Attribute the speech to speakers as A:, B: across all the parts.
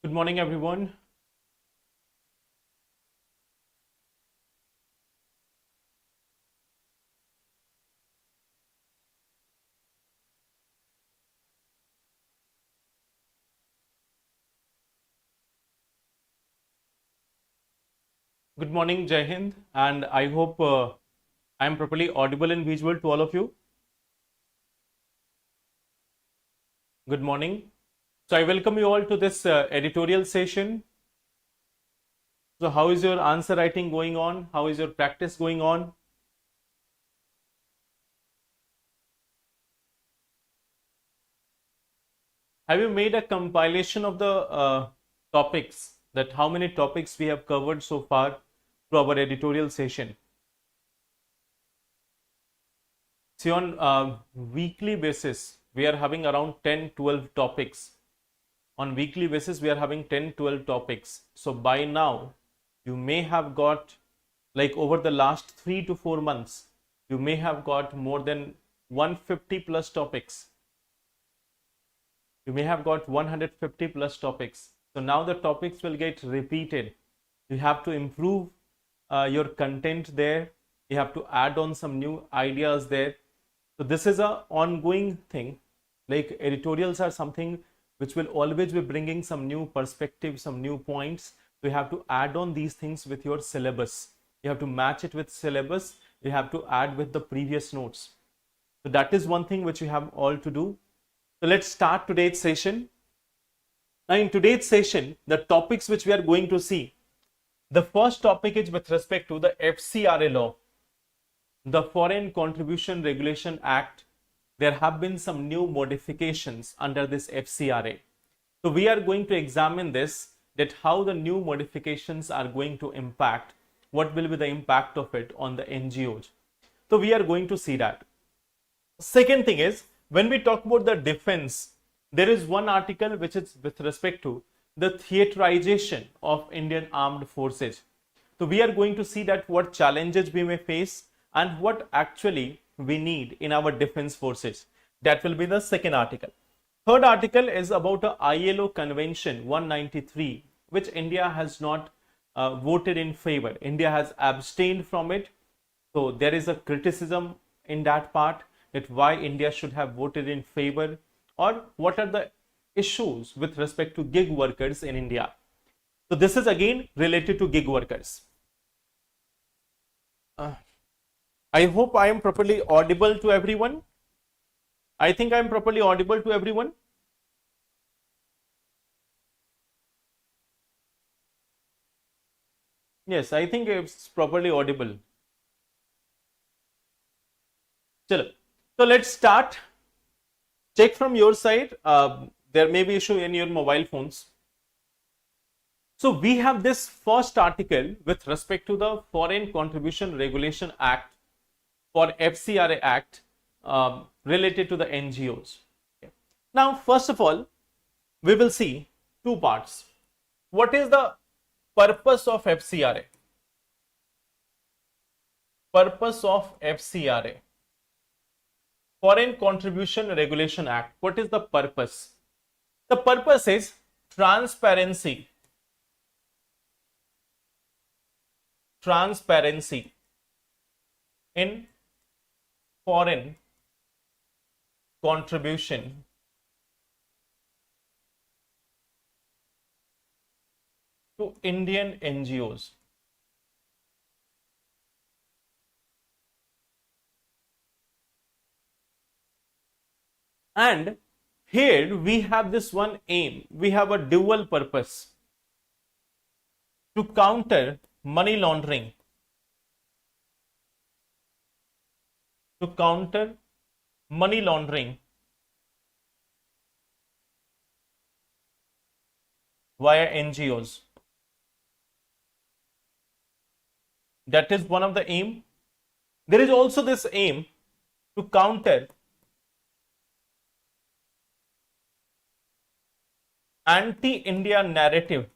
A: Good morning, everyone. Good morning, Jai Hind, and I hope I am properly audible and visual to all of you. Good morning. So, I welcome you all to this editorial session. So, how is your answer writing going on? How is your practice going on? Have you made a compilation of the topics, that how many topics we have covered so far through our editorial session? See, on weekly basis, we are having around 10-12 topics. On weekly basis, we are having 10-12 topics. So by now, you may have got, like over the last 3 to 4 months, you may have got more than 150 plus topics. You may have got 150 plus topics. So now the topics will get repeated. You have to improve your content there. You have to add on some new ideas there. So this is a ongoing thing. Like editorials are something which will always be bringing some new perspectives, some new points. So you have to add on these things with your syllabus. You have to match it with syllabus. You have to add with the previous notes. So that is one thing which you have all to do. So let's start today's session. Now in today's session, the topics which we are going to see, the first topic is with respect to the FCRA law, the Foreign Contribution Regulation Act. There have been some new modifications under this FCRA. So we are going to examine this, that how the new modifications are going to impact, what will be the impact of it on the NGOs. So we are going to see that. Second thing is, when we talk about the defense, there is one article which is with respect to the theaterization of Indian armed forces. So we are going to see that what challenges we may face and what actually we need in our defense forces. That will be the second article. Third article is about a ILO Convention 193, which India has not voted in favor. India has abstained from it. So there is a criticism in that part, that why India should have voted in favor, or what are the issues with respect to gig workers in India. So this is again related to gig workers. I hope I am properly audible to everyone. I think I am properly audible to everyone. Yes, I think it's properly audible. Chalo. So let's start. Check from your side. There may be issue in your mobile phones. So we have this first article with respect to the Foreign Contribution Regulation Act, for FCRA Act, related to the NGOs. Okay. Now, first of all, we will see two parts. What is the purpose of FCRA? Purpose of FCRA, Foreign Contribution Regulation Act. What is the purpose? The purpose is transparency. Transparency in foreign contribution to Indian NGOs. And here we have this one aim. We have a dual purpose: to counter money laundering, to counter money laundering via NGOs. That is one of the aim. There is also this aim to counter anti-India narrative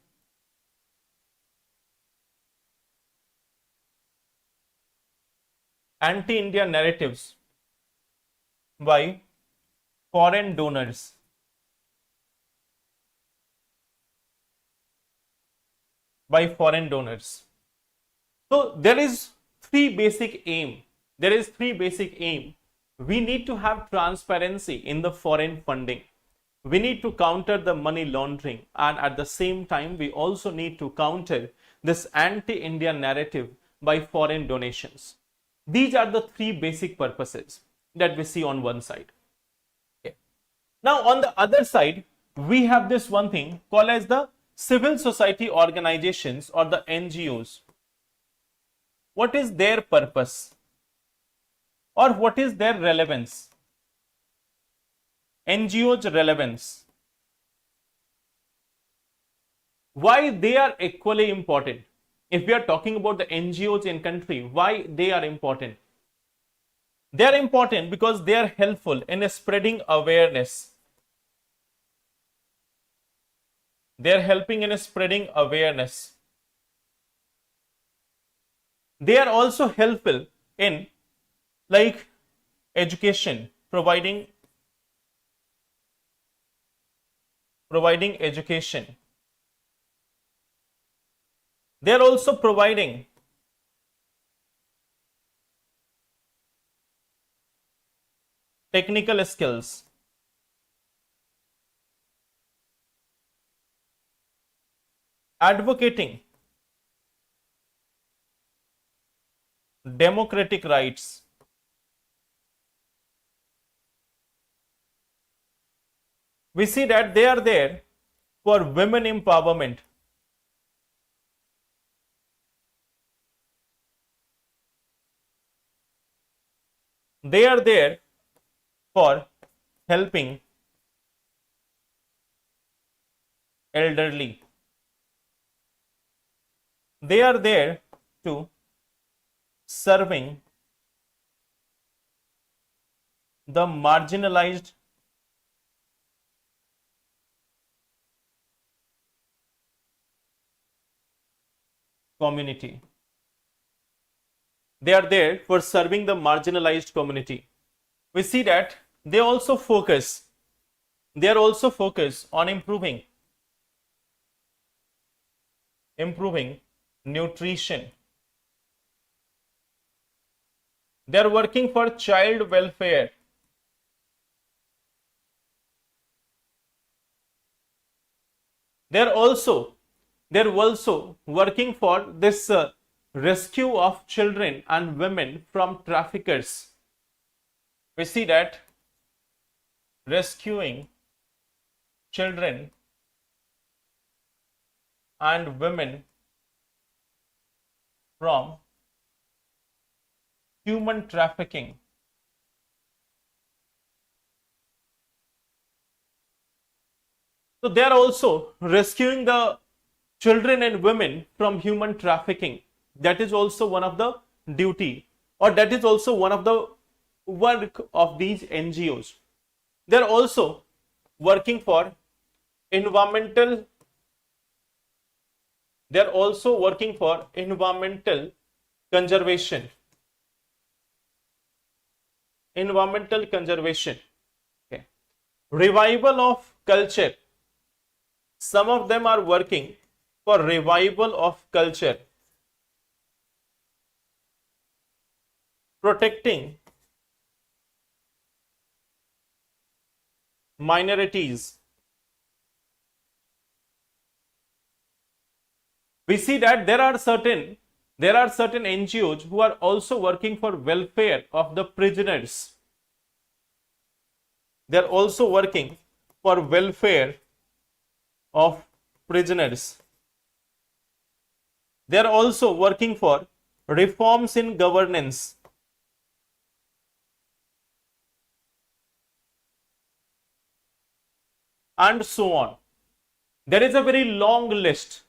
A: narratives by foreign donors. by foreign donors. So there is three basic aim. There is three basic aim. We need to have transparency in the foreign funding. We need to counter the money laundering, and at the same time we also need to counter this anti-India narrative by foreign donations. These are the three basic purposes that we see on one side. Okay. Now on the other side, we have this one thing called as the civil society organizations or the NGOs. What is their purpose or what is their relevance? NGOs relevance. Why they are equally important? If we are talking about the NGOs in country, why they are important? They are important because they are helpful in spreading awareness. They are helping in spreading awareness. They are also helpful in like education, providing education. They are also providing technical skills. Advocating democratic rights. We see that they are there for women empowerment. They are there for helping elderly. They are there to serving the marginalized community. They are there for serving the marginalized community. We see that they are also focus on improving nutrition. They are working for child welfare. They are also working for this rescue of children and women from traffickers. We see that rescuing children and women from human trafficking. So they are also rescuing the children and women from human trafficking. That is also one of the duty, or that is also one of the work of these NGOs. They are also working for environmental. They are also working for environmental conservation. Environmental conservation. Okay. Revival of culture. Some of them are working for revival of culture. Protecting minorities. We see that there are certain NGOs who are also working for welfare of the prisoners. They are also working for welfare of prisoners. They are also working for reforms in governance. And so on. There is a very long list.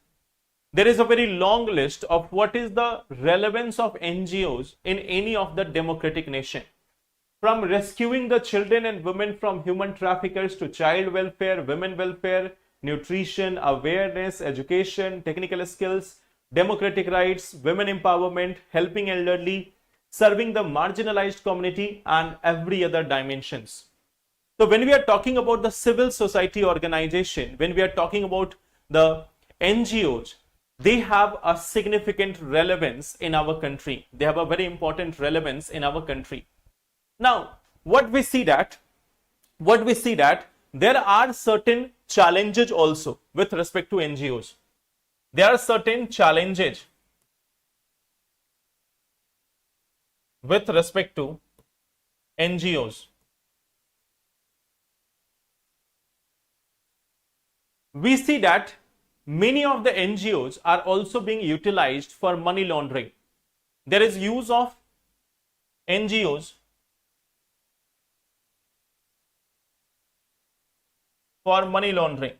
A: There is a very long list of what is the relevance of NGOs in any of the democratic nation. From rescuing the children and women from human traffickers to child welfare, women welfare, nutrition, awareness, education, technical skills, democratic rights, women empowerment, helping elderly, serving the marginalized community, and every other dimensions. So when we are talking about the civil society organization, when we are talking about the NGOs, they have a significant relevance in our country. They have a very important relevance in our country. Now, what we see that there are certain challenges also with respect to NGOs. There are certain challenges with respect to NGOs. We see that many of the NGOs are also being utilized for money laundering. There is use of NGOs for money laundering.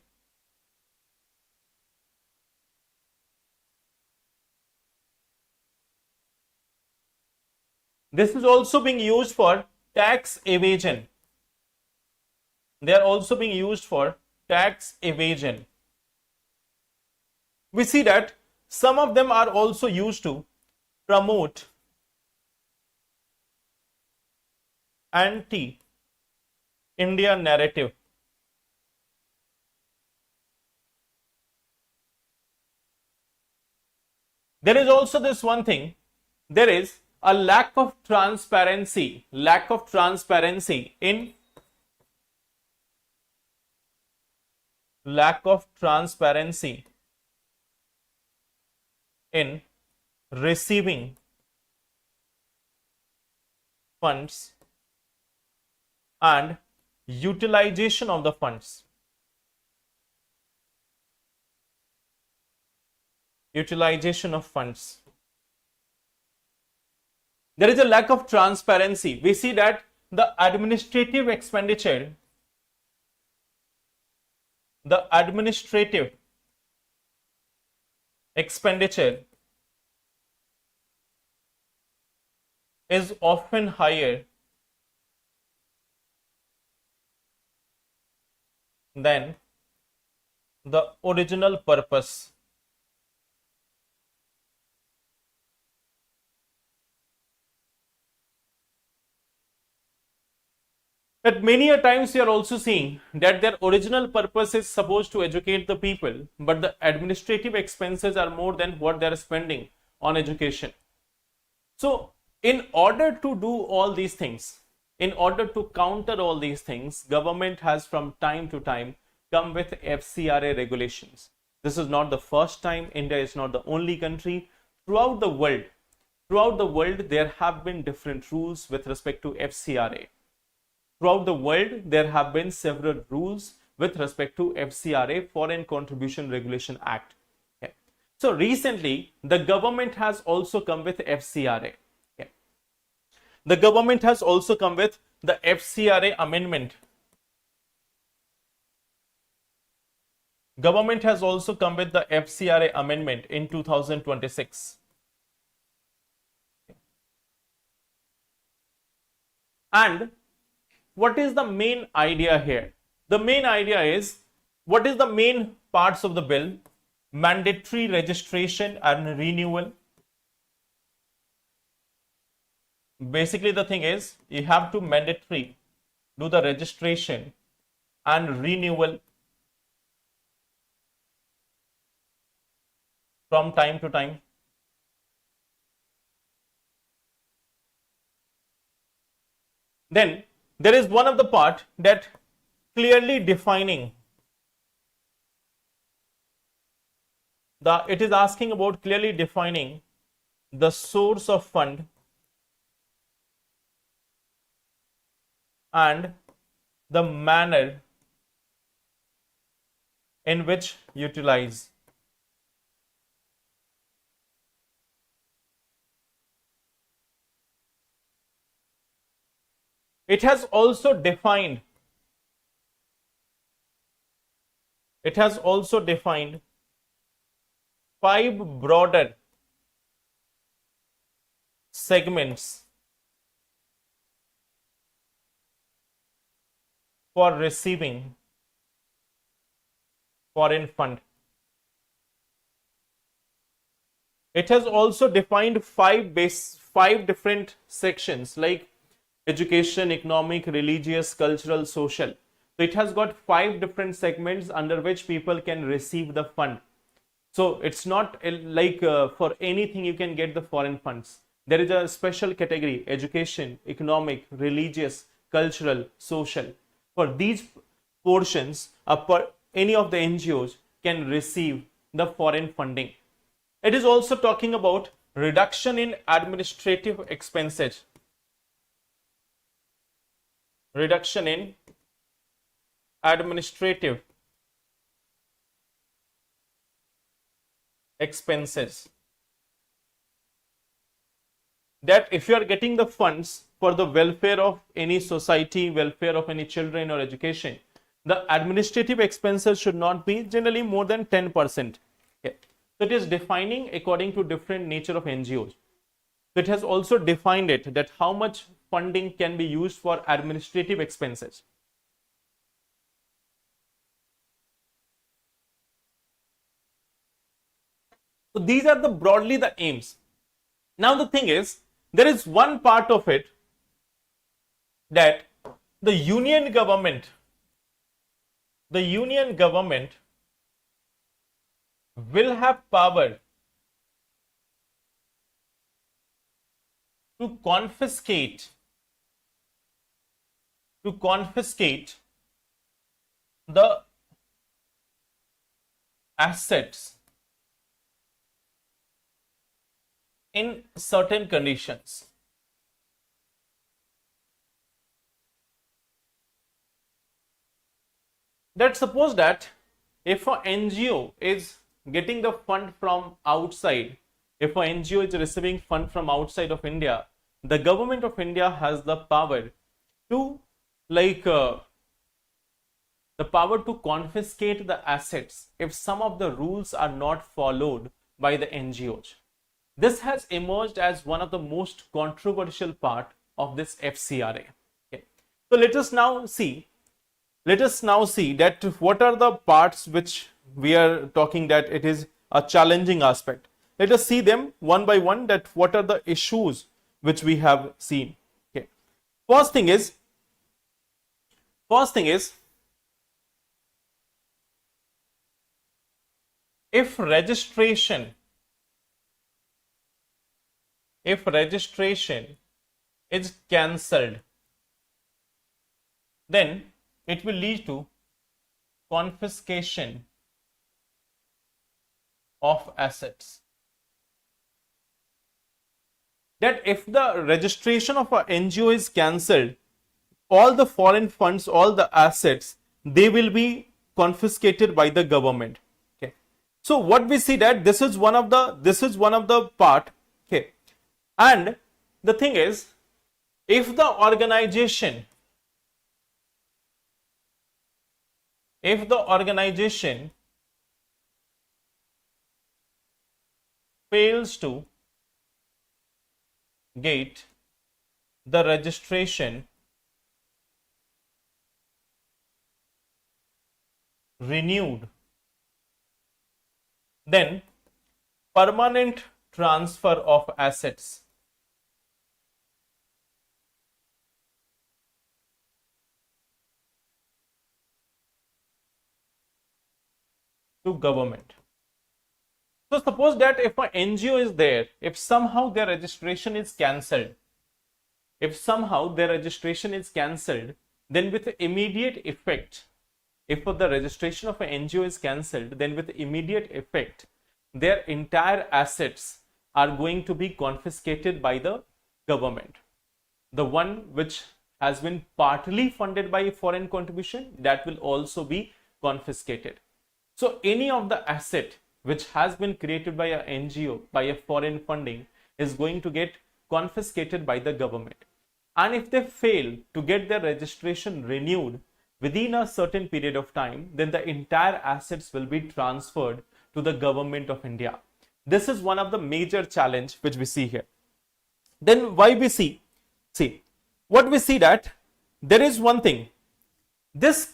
A: This is also being used for tax evasion. They are also being used for tax evasion. We see that some of them are also used to promote anti-India narrative. There is also this one thing, there is a lack of transparency in receiving funds and utilization of the funds. Utilization of funds. There is a lack of transparency. We see that the administrative expenditure, is often higher than the original purpose. That many a times you are also seeing that their original purpose is supposed to educate the people, but the administrative expenses are more than what they are spending on education. So, in order to do all these things, in order to counter all these things, government has from time to time come with FCRA regulations. This is not the first time. India is not the only country. Throughout the world, there have been different rules with respect to FCRA. Throughout the world, there have been several rules with respect to FCRA, Foreign Contribution Regulation Act. Okay. So recently, the government has also come with FCRA. Okay. The government has also come with the FCRA amendment. Government has also come with the FCRA amendment in 2026. And what is the main idea here? The main idea is, what is the main parts of the bill? Mandatory registration and renewal. Basically, the thing is, you have to mandatory do the registration and renewal from time to time. Then there is one of the part that clearly defining it is asking about clearly defining the source of fund and the manner in which utilize. It has also defined five broader segments for receiving foreign fund. It has also defined five different sections like education, economic, religious, cultural, social. So it has got 5 different segments under which people can receive the fund. So it's not like for anything you can get the foreign funds. There is a special category: education, economic, religious, cultural, social. For these portions, any of the NGOs can receive the foreign funding. It is also talking about reduction in administrative expenses. Reduction in administrative expenses. That if you are getting the funds for the welfare of any society, welfare of any children or education, the administrative expenses should not be generally more than 10%. Okay. So it is defining according to different nature of NGOs. So it has also defined it that how much funding can be used for administrative expenses. So these are the broadly the aims. Now the thing is, there is one part of it that the union government will have power to confiscate the assets in certain conditions. Let's suppose that if an NGO is getting the fund from outside, if an NGO is receiving fund from outside of India, the government of India has the power to confiscate the assets if some of the rules are not followed by the NGOs. This has emerged as one of the most controversial part of this FCRA. Okay. So let us now see that what are the parts which we are talking that it is a challenging aspect. Let us see them one by one, that what are the issues which we have seen. Okay. First thing is if registration is cancelled, then it will lead to confiscation of assets. That if the registration of an NGO is cancelled, all the foreign funds, all the assets, they will be confiscated by the government. Okay. So what we see that this is one of the part. Okay. And the thing is, if the organization fails to get the registration renewed, then permanent transfer of assets to government. So suppose that if an NGO is there, if somehow their registration is cancelled, then with immediate effect, if the registration of an NGO is cancelled, then with immediate effect, their entire assets are going to be confiscated by the government. The one which has been partly funded by a foreign contribution, that will also be confiscated. So any of the asset which has been created by a NGO, by a foreign funding, is going to get confiscated by the government. And if they fail to get their registration renewed within a certain period of time, then the entire assets will be transferred to the government of India. This is one of the major challenge which we see here. Then why we see what we see that there is one thing, this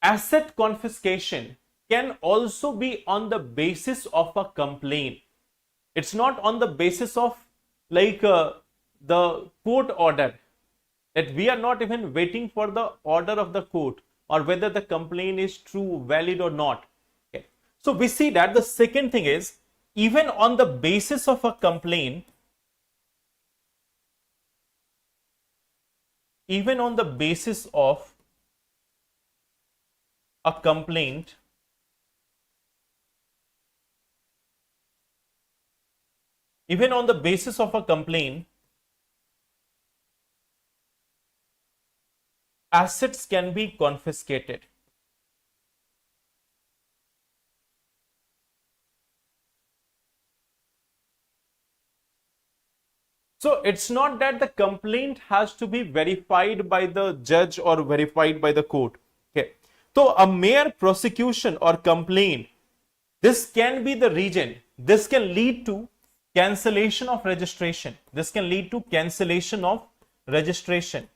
A: asset confiscation can also be on the basis of a complaint. It's not on the basis of the court order, that we are not even waiting for the order of the court or whether the complaint is true, valid or not. Okay. So we see that the second thing is, even on the basis of a complaint, even on the basis of a complaint, even on the basis of a complaint, assets can be confiscated. So it's not that the complaint has to be verified by the judge or verified by the court. Okay. So a mere prosecution or complaint, this can be the reason. This can lead to cancellation of registration. This can lead to cancellation of registration.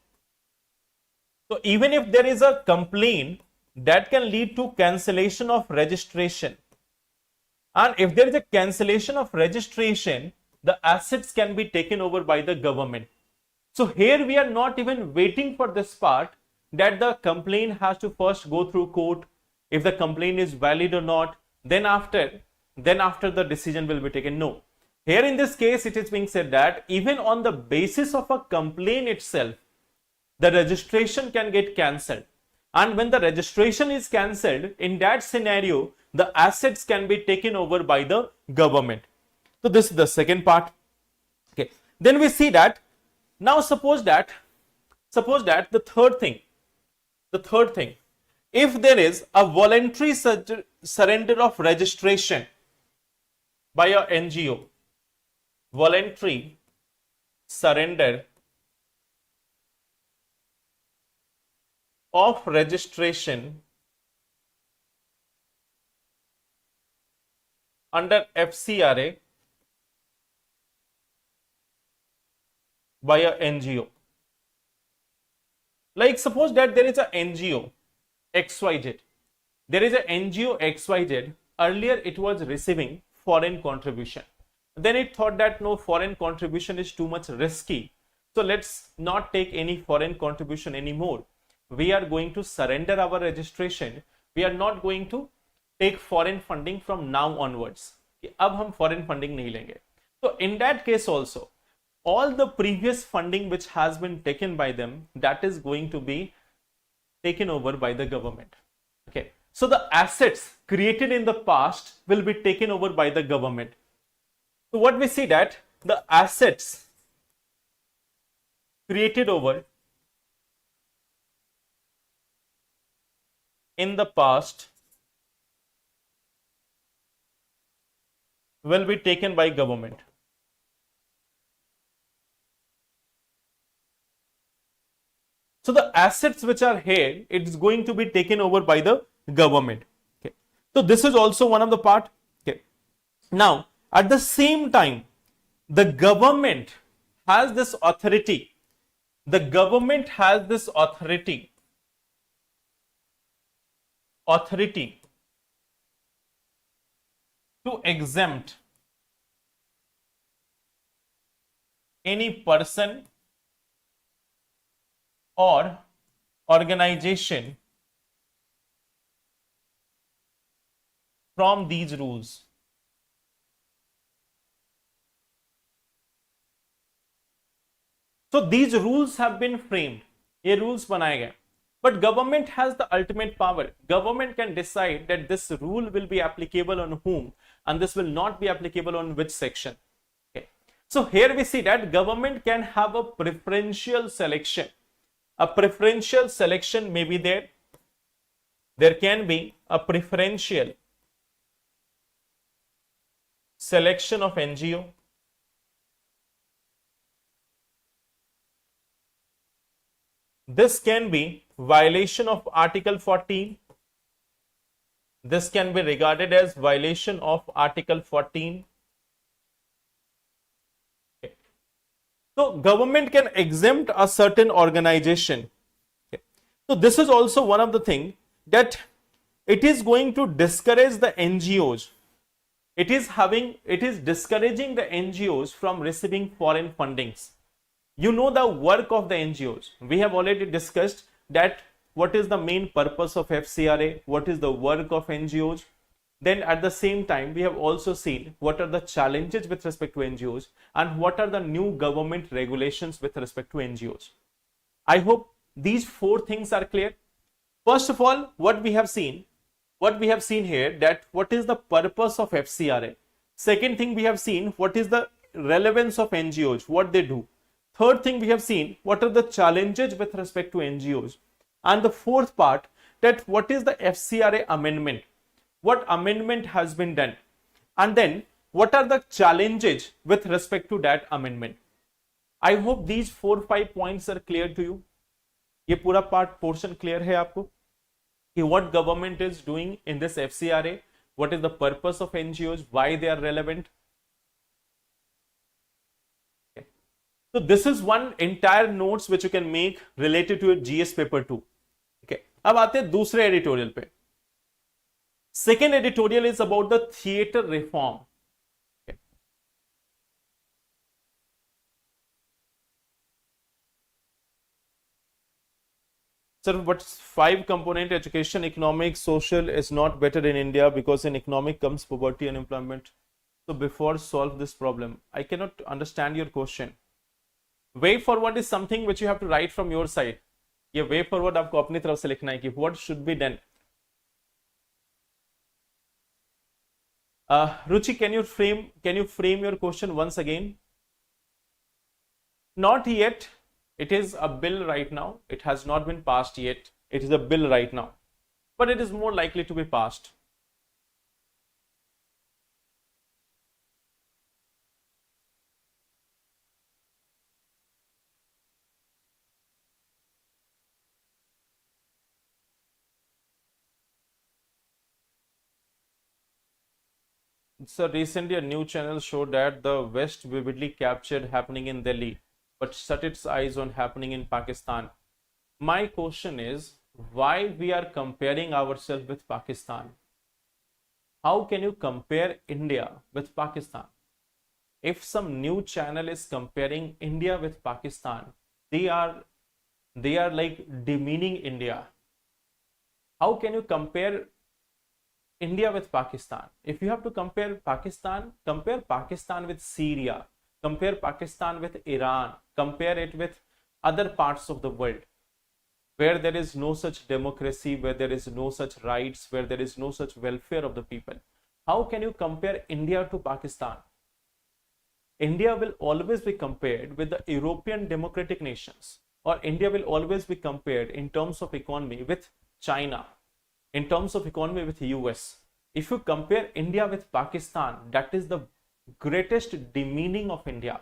A: So even if there is a complaint, that can lead to cancellation of registration. And if there is a cancellation of registration, the assets can be taken over by the government. So here we are not even waiting for this part that the complaint has to first go through court. If the complaint is valid or not, then after the decision will be taken. No. Here in this case, it is being said that even on the basis of a complaint itself, the registration can get cancelled. And when the registration is cancelled, in that scenario, the assets can be taken over by the government. So this is the second part. Okay. Then we see that, now suppose that the third thing, if there is a voluntary surrender of registration by a NGO, voluntary surrender of registration under FCRA by a NGO. Like suppose that there is a NGO XYZ. There is a NGO XYZ. Earlier it was receiving foreign contribution. Then it thought that no, foreign contribution is too much risky. So let's not take any foreign contribution anymore. We are going to surrender our registration. We are not going to take foreign funding from now onwards. अब हम foreign funding नहीं लेंगे. So in that case also, all the previous funding which has been taken by them, that is going to be taken over by the government. Okay. So the assets created in the past will be taken over by the government. So what we see that the assets created over in the past will be taken by government. So the assets which are here, it's going to be taken over by the government. Okay. So this is also one of the part. Okay. Now, at the same time, the government has this authority. The government has this authority to exempt any person or organization from these rules. So these rules have been framed. ये rules बनाए गए. But government has the ultimate power. Government can decide that this rule will be applicable on whom and this will not be applicable on which section. Okay. So here we see that government can have a preferential selection. A preferential selection may be there. There can be a preferential selection of NGO. This can be violation of Article 14. This can be regarded as violation of Article 14. Okay. So government can exempt a certain organization. Okay. So this is also one of the things that it is going to discourage the NGOs. It is discouraging the NGOs from receiving foreign fundings. You know the work of the NGOs. We have already discussed that what is the main purpose of FCRA, what is the work of NGOs. Then at the same time, we have also seen what are the challenges with respect to NGOs and what are the new government regulations with respect to NGOs. I hope these four things are clear. First of all, what we have seen here, that what is the purpose of FCRA. Second thing, we have seen what is the relevance of NGOs, what they do. Third thing, we have seen what are the challenges with respect to NGOs. And the fourth part, that what is the FCRA amendment, what amendment has been done, and then what are the challenges with respect to that amendment. I hope these 4-5 points are clear to you. ये पूरा part portion clear है आपको कि what government is doing in this FCRA, what is the purpose of NGOs, why they are relevant. Okay. So this is one entire notes which you can make related to your GS paper 2. Okay. अब आते हैं दूसरे editorial पे. Second editorial is about the theater reform. Okay. Sir, what's 5 component education, economic, social is not better in India because in economic comes poverty and unemployment. So before solve this problem, I cannot understand your question. Way forward is something which you have to write from your side. ये way forward आपको अपनी तरफ से लिखना है कि what should be done. Ruchi, can you frame your question once again? Not yet. It is a bill right now. It has not been passed yet. It is a bill right now, but it is more likely to be passed. So recently a new channel showed that the West vividly captured happening in Delhi, but shut its eyes on happening in Pakistan. My question is, why we are comparing ourselves with Pakistan? How can you compare India with Pakistan? If some new channel is comparing India with Pakistan, they are like demeaning India. How can you compare India with Pakistan? If you have to compare Pakistan with Syria, compare Pakistan with Iran, compare it with other parts of the world where there is no such democracy, where there is no such rights, where there is no such welfare of the people. How can you compare India to Pakistan? India will always be compared with the European democratic nations, or India will always be compared in terms of economy with China, in terms of economy with US. If you compare India with Pakistan, that is the greatest demeaning of India.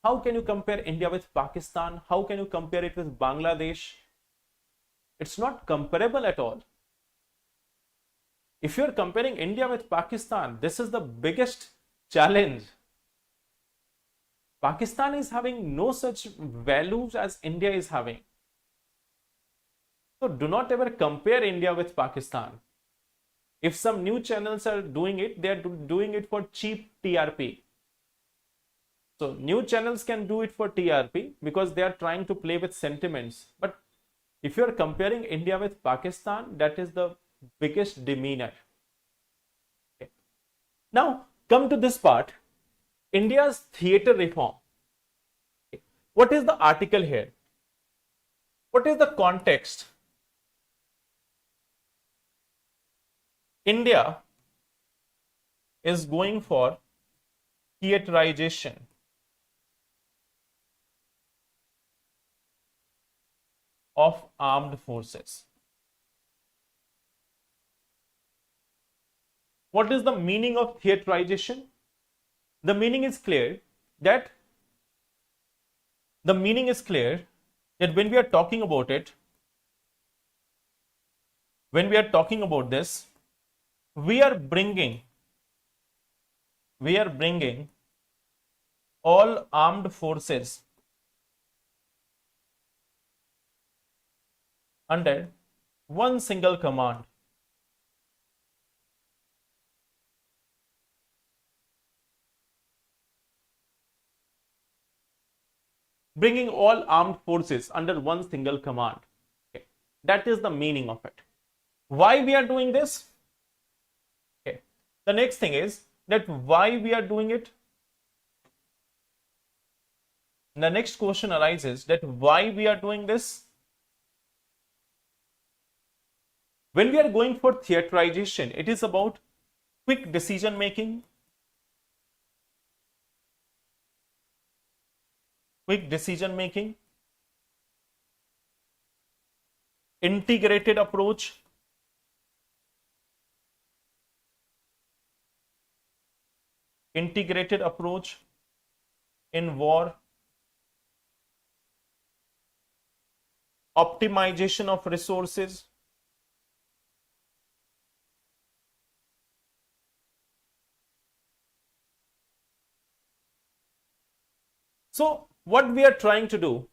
A: How can you compare India with Pakistan? How can you compare it with Bangladesh? It's not comparable at all. If you're comparing India with Pakistan, this is the biggest challenge. Pakistan is having no such values as India is having. So do not ever compare India with Pakistan. If some new channels are doing it, they are doing it for cheap TRP. So new channels can do it for TRP because they are trying to play with sentiments. But if you are comparing India with Pakistan, that is the biggest demeanor. Okay. Now come to this part, India's theater reform. Okay. What is the article here? What is the context? India is going for theaterization of armed forces. What is the meaning of theaterization? The meaning is clear that when we are talking about it, when we are talking about this, we are bringing all armed forces under one single command. Bringing all armed forces under one single command. Okay. That is the meaning of it. Why we are doing this? Okay. The next thing is that why we are doing it. The next question arises that why we are doing this. When we are going for theaterization, it is about quick decision making, integrated approach, in war, optimization of resources, so what we are trying to do,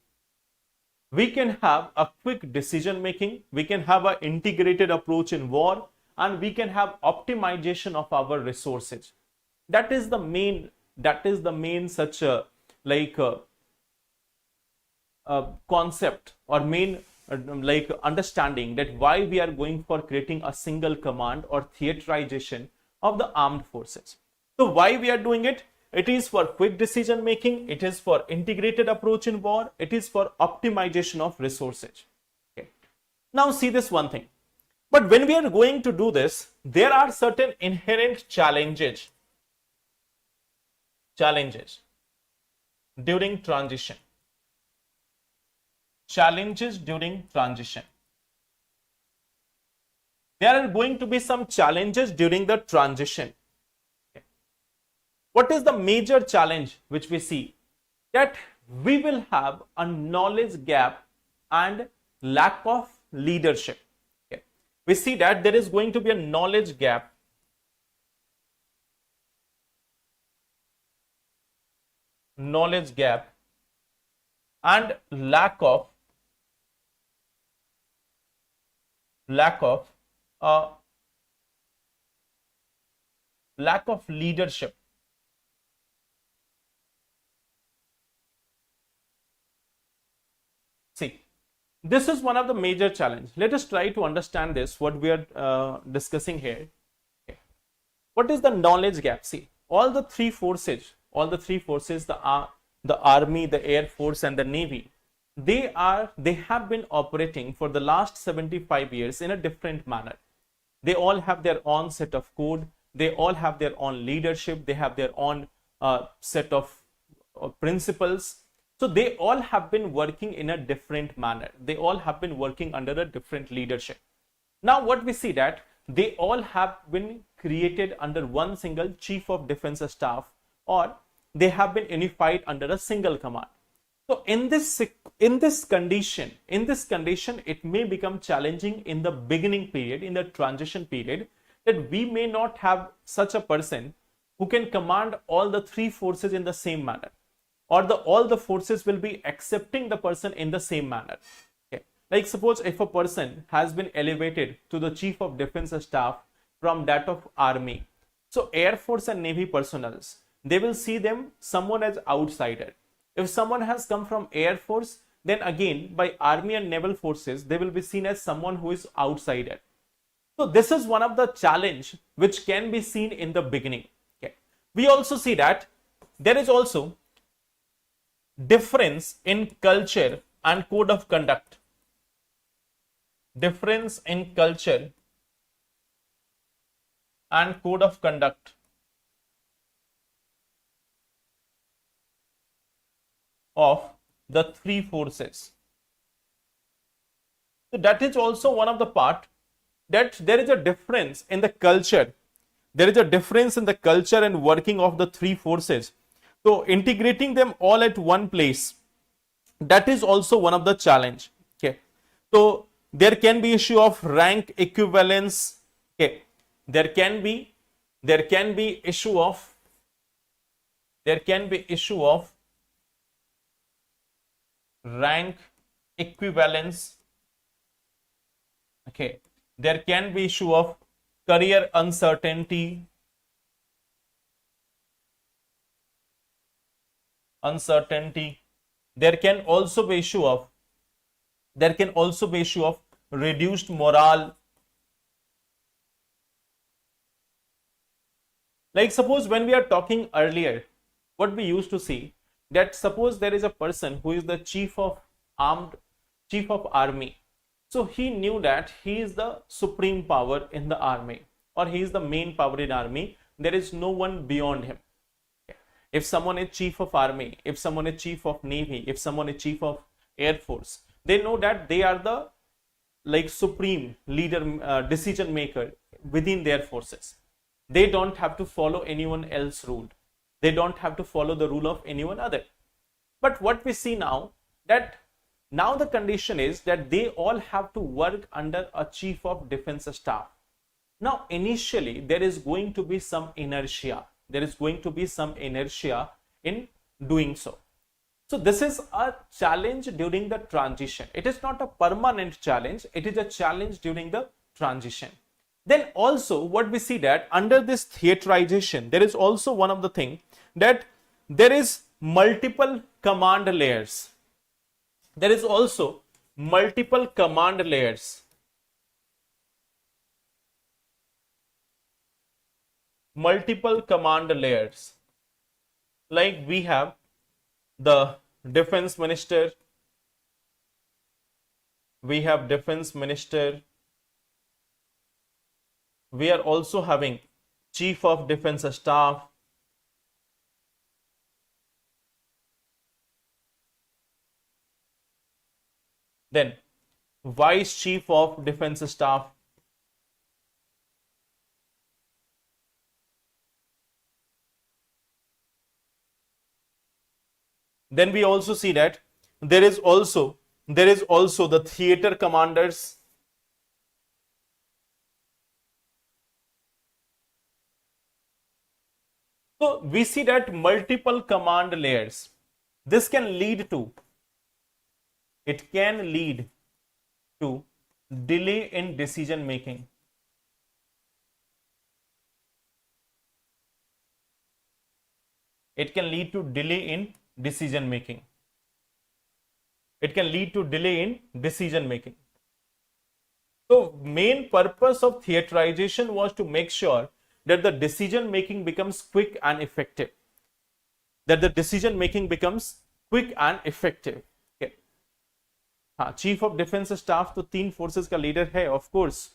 A: we can have a quick decision making, we can have an integrated approach in war, and we can have optimization of our resources. That is the main such a concept or main understanding that why we are going for creating a single command or theaterization of the armed forces. So why we are doing it? It is for quick decision making, it is for integrated approach in war, it is for optimization of resources. Okay. Now see this one thing. But when we are going to do this, there are certain inherent challenges during transition. There are going to be some challenges during the transition. Okay. What is the major challenge which we see? That we will have a knowledge gap and lack of leadership. Okay. We see that there is going to be a knowledge gap and lack of leadership. See, this is one of the major challenges. Let us try to understand this, what we are discussing here. Okay. What is the knowledge gap? See, all the three forces, the army, the air force, and the navy, they have been operating for the last 75 years in a different manner. They all have their own set of code, they all have their own leadership, they have their own set of principles. So they all have been working in a different manner, they all have been working under a different leadership. Now what we see that they all have been created under one single chief of defense staff, or they have been unified under a single command. So in this condition, it may become challenging in the beginning period, in the transition period, that we may not have such a person who can command all the three forces in the same manner, or all the forces will be accepting the person in the same manner. Okay. Like suppose if a person has been elevated to the chief of defense staff from that of army, so air force and navy personnels, they will see them someone as outsider. If someone has come from air force, then again by army and naval forces, they will be seen as someone who is outsider. So this is one of the challenge which can be seen in the beginning. Okay. We also see that there is also difference in culture and code of conduct. Difference in culture and code of conduct of the three forces. So that is also one of the part, that there is a difference in the culture. There is a difference in the culture and working of the three forces. So integrating them all at one place, that is also one of the challenge. Okay. So there can be issue of rank equivalence. Okay. There can be issue of rank equivalence. Okay. There can be issue of career uncertainty. There can also be issue of reduced morale. Like suppose when we are talking earlier, what we used to see, that suppose there is a person who is the armed chief of army. So he knew that he is the supreme power in the army, or he is the main power in army. There is no one beyond him. If someone is chief of army, if someone is chief of navy, if someone is chief of air force, they know that they are the like supreme leader, decision maker within their forces. They don't have to follow anyone else rule. They don't have to follow the rule of anyone other. But what we see now, that now the condition is that they all have to work under a chief of defense staff. Now initially there is going to be some inertia. There is going to be some inertia in doing so. So this is a challenge during the transition. It is not a permanent challenge. It is a challenge during the transition. Then also what we see that under this theaterization, there is also one of the thing that there is multiple command layers. There is also multiple command layers. Multiple command layers. Like we have the defense minister, we have defense minister, we are also having chief of defense staff, then vice chief of defense staff, then we also see that there is also the theater commanders. So we see that multiple command layers. This can lead to, it can lead to delay in decision making. It can lead to delay in decision making. It can lead to delay in decision making. So main purpose of theaterization was to make sure that the decision making becomes quick and effective. That the decision making becomes quick and effective. Okay. हाँ, chief of defense staff तो 3 forces का leader है, of course.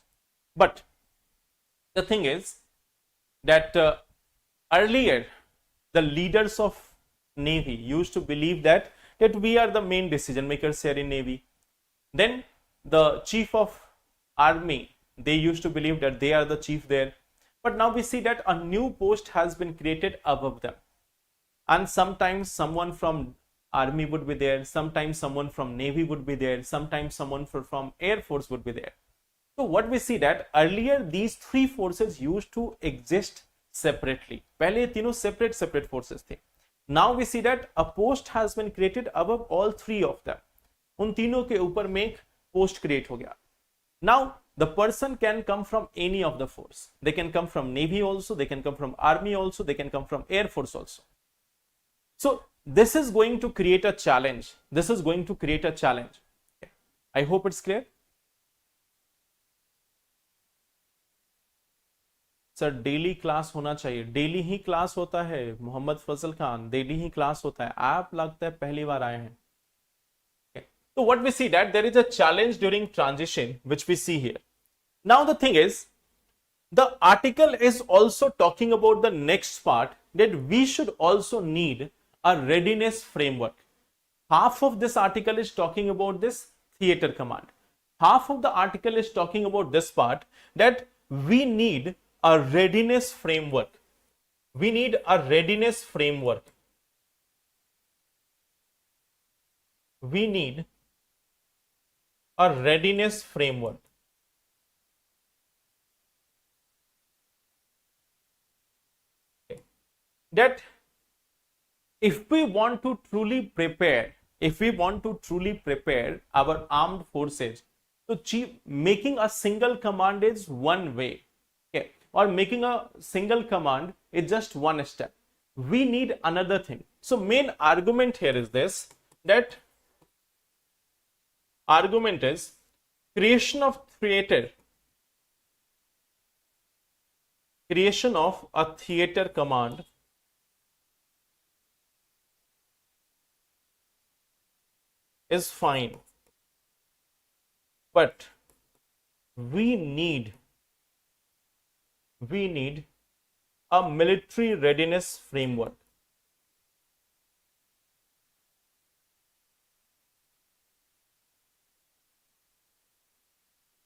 A: But the thing is that earlier the leaders of Navy used to believe that we are the main decision makers here in Navy. Then the chief of army, they used to believe that they are the chief there. But now we see that a new post has been created above them. And sometimes someone from army would be there, sometimes someone from Navy would be there, sometimes someone from Air Force would be there. So what we see that earlier these 3 forces used to exist separately. पहले ये तीनों separate forces थे. Now we see that a post has been created above all 3 of them. उन तीनों के ऊपर में एक post create हो गया. Now the person can come from any of the force. They can come from Navy also, they can come from Army also, they can come from Air Force also. So this is going to create a challenge. This is going to create a challenge. I hope it's clear. Sir daily class होना चाहिए. Daily ही class होता है मोहम्मद फजल Khan, daily ही class होता है. आप लगता है पहली बार आए हैं. So what we see that there is a challenge during transition which we see here. Now the thing is, the article is also talking about the next part, that we should also need a readiness framework. Half of this article is talking about this theater command. Half of the article is talking about this part, that we need a readiness framework. We need a readiness framework. We need a readiness framework. Okay. That if we want to truly prepare, our armed forces, so making a single command is one way. Okay. Or making a single command is just one step. We need another thing. So main argument here is this, that argument is creation of theater creation of a theater command is fine, but we need a military readiness framework.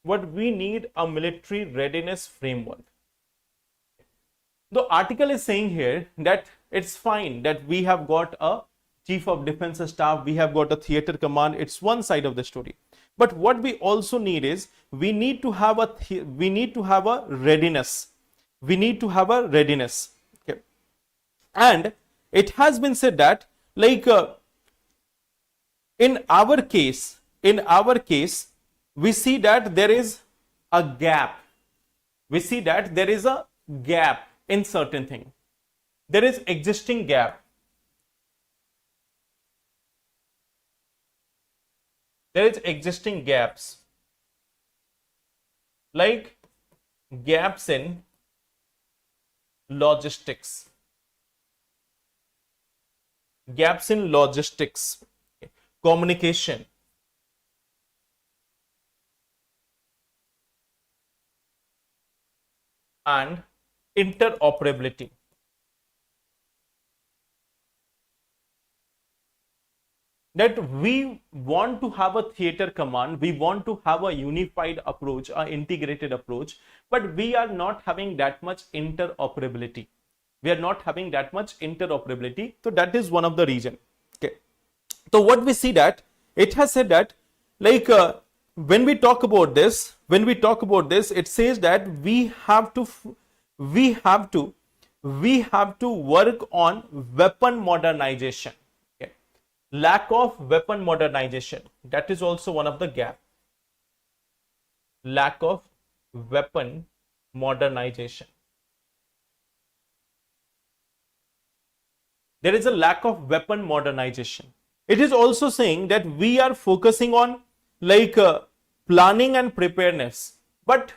A: What we need a military readiness framework. The article is saying here that it's fine that we have got a chief of defense staff, we have got a theater command. It's one side of the story. But what we also need is we need to have a readiness. We need to have a readiness. Okay. And it has been said that like in our case, we see that there is a gap. We see that there is a gap in certain thing. There is existing gap. There is existing gaps, like gaps in logistics, communication, and interoperability. That we want to have a theater command, we want to have a unified approach, an integrated approach, but we are not having that much interoperability. So that is one of the reason. Okay. So what we see that it has said that like when we talk about this, it says that we have to work on weapon modernization. Okay. Lack of weapon modernization, that is also one of the gap. Lack of weapon modernization. There is a lack of weapon modernization. It is also saying that we are focusing on like planning and preparedness, but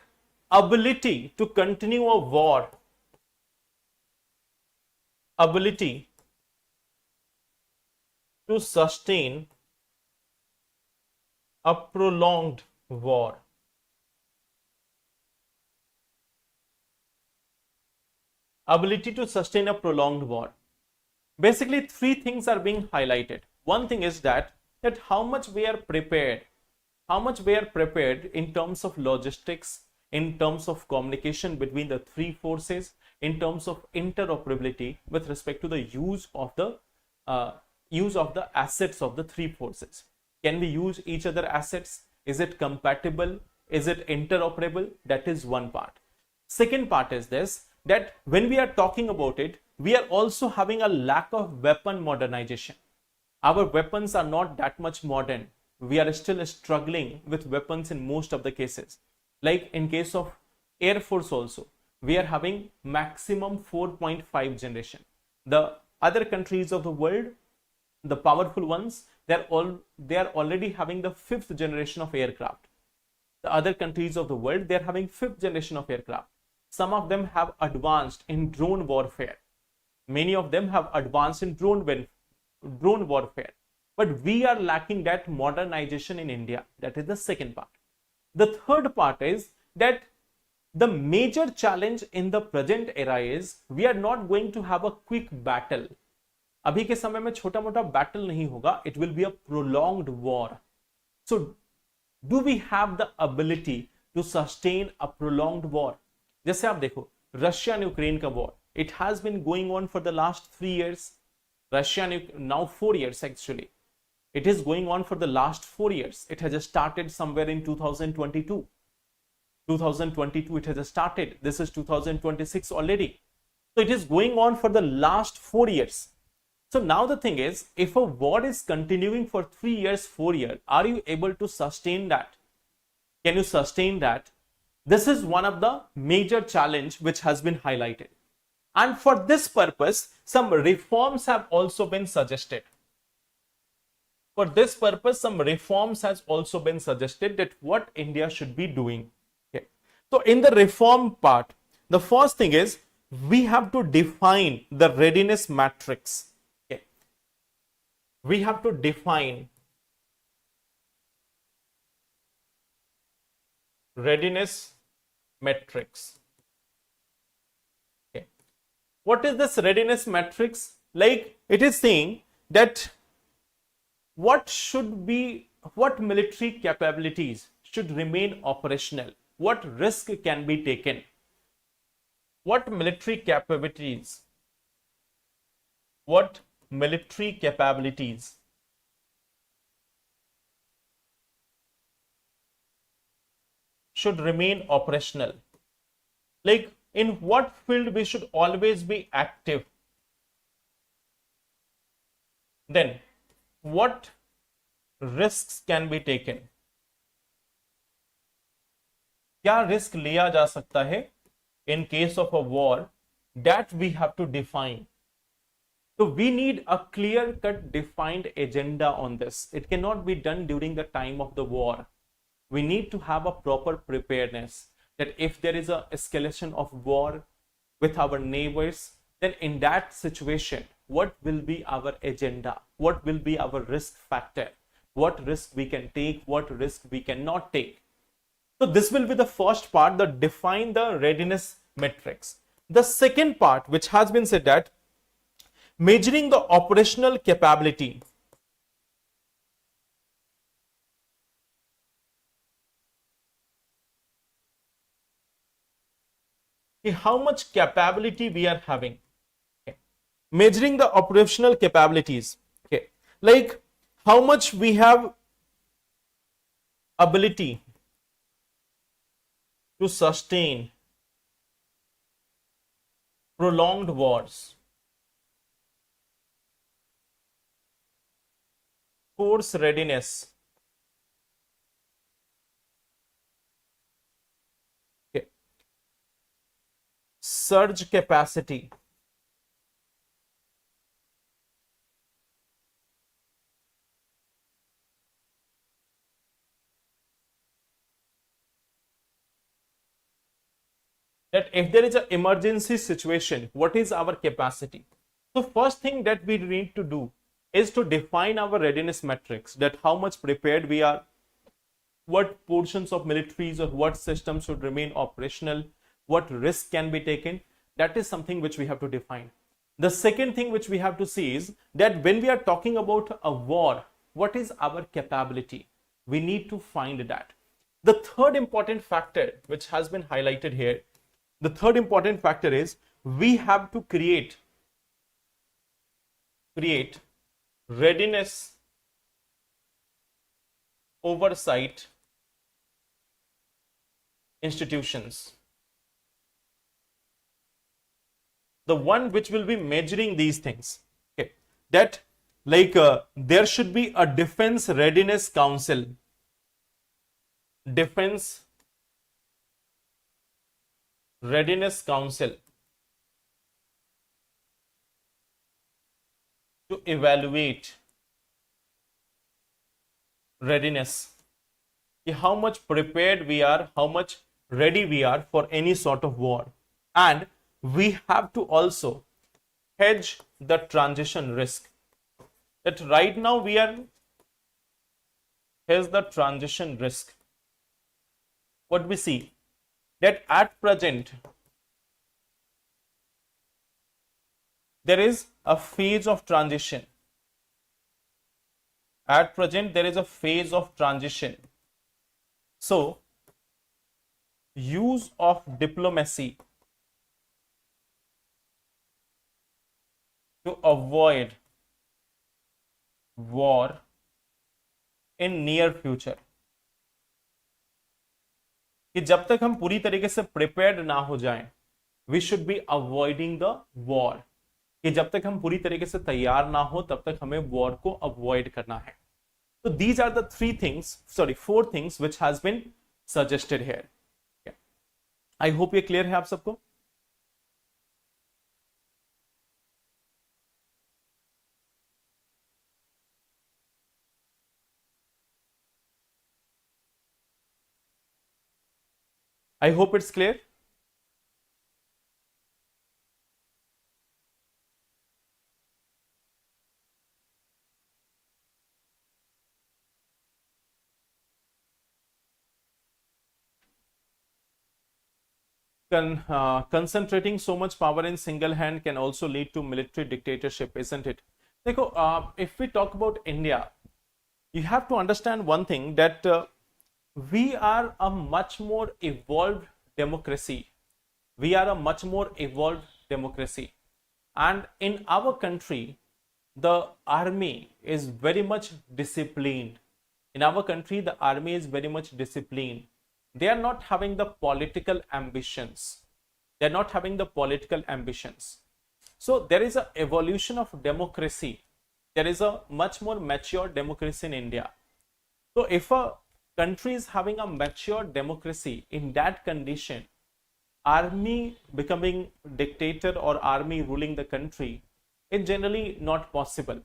A: ability to continue a war, ability to sustain a prolonged war. Ability to sustain a prolonged war. Basically, three things are being highlighted. One thing is that how much we are prepared, in terms of logistics, in terms of communication between the three forces, in terms of interoperability with respect to the use of the assets of the three forces. Can we use each other assets? Is it compatible? Is it interoperable? That is one part. Second part is this, that when we are talking about it, we are also having a lack of weapon modernization. Our weapons are not that much modern. We are still struggling with weapons in most of the cases. Like in case of Air Force also, we are having maximum 4.5 generation. The other countries of the world, the powerful ones, they are already having the 5th generation of aircraft. The other countries of the world, they are having 5th generation of aircraft. Some of them have advanced in drone warfare. Many of them have advanced in drone warfare. But we are lacking that modernization in India. That is the second part. The third part is that the major challenge in the present era is we are not going to have a quick battle. अभी के समय में छोटा मोटा battle नहीं होगा. It will be a prolonged war. So, do we have the ability to sustain a prolonged war? जैसे आप देखो, रशिया and यूक्रेन का war. It has been going on for the last 3 years. Russia now 4 years actually. It is going on for the last 4 years. It has started somewhere in 2022. 2022 it has started. This is 2026 already. So it is going on for the last 4 years. So now the thing is, if a war is continuing for 3 years, 4 years, are you able to sustain that? Can you sustain that? This is one of the major challenge which has been highlighted. And for this purpose, some reforms have also been suggested. For this purpose, some reforms has also been suggested that what India should be doing. Okay. So in the reform part, The first thing is we have to define the readiness matrix. Okay. We have to define readiness matrix. Okay. What is this readiness matrix? Like it is saying that what military capabilities should remain operational, what risk can be taken, what military capabilities should remain operational, like in what field we should always be active, then what risks can be taken, क्या risk लिया जा सकता है in case of a war, that we have to define. So we need a clear cut defined agenda on this. It cannot be done during the time of the war. We need to have a proper preparedness that if there is a escalation of war with our neighbors, then in that situation, what will be our agenda? What will be our risk factor? What risk we can take? What risk we cannot take? So this will be the first part, that define the readiness matrix. The second part, which has been said, that measuring the operational capability. How much capability we are having. Okay. Measuring the operational capabilities. Okay. Like how much we have ability to sustain prolonged wars, force readiness, okay, surge capacity, that if there is an emergency situation, what is our capacity? So first thing that we need to do is to define our readiness matrix, that how much prepared we are, what portions of militaries or what systems should remain operational, what risk can be taken. That is something which we have to define. The second thing which we have to see is that when we are talking about a war, what is our capability? We need to find that. The third important factor which has been highlighted here, the third important factor is we have to create readiness oversight institutions, the one which will be measuring these things. Okay, that like there should be a defense readiness council, defense readiness council, to evaluate readiness, how much prepared we are, how much ready we are for any sort of war. And we have to also hedge the transition risk, that right now we are hedge the transition risk. What we see, that at present there is a phase of transition. At present there is a phase of transition. So use of diplomacy to avoid war in near future, कि जब तक हम पूरी तरीके से prepared ना हो जाएं, we should be avoiding the war, कि जब तक हम पूरी तरीके से तैयार ना हो तब तक हमें वॉर को अवॉइड करना है. तो these are the four things which has been suggested here. I hope ये क्लियर है आप सबको. I hope it's clear. concentrating so much power in single hand can also lead to military dictatorship, isn't it? If we talk about India, you have to understand one thing, that we are a much more evolved democracy. We are a much more evolved democracy. And in our country, the army is very much disciplined. In our country, the army is very much disciplined. They are not having the political ambitions. They are not having the political ambitions. So there is an evolution of democracy. There is a much more mature democracy in India. So if a country is having a mature democracy, in that condition, army becoming dictator or army ruling the country is generally not possible.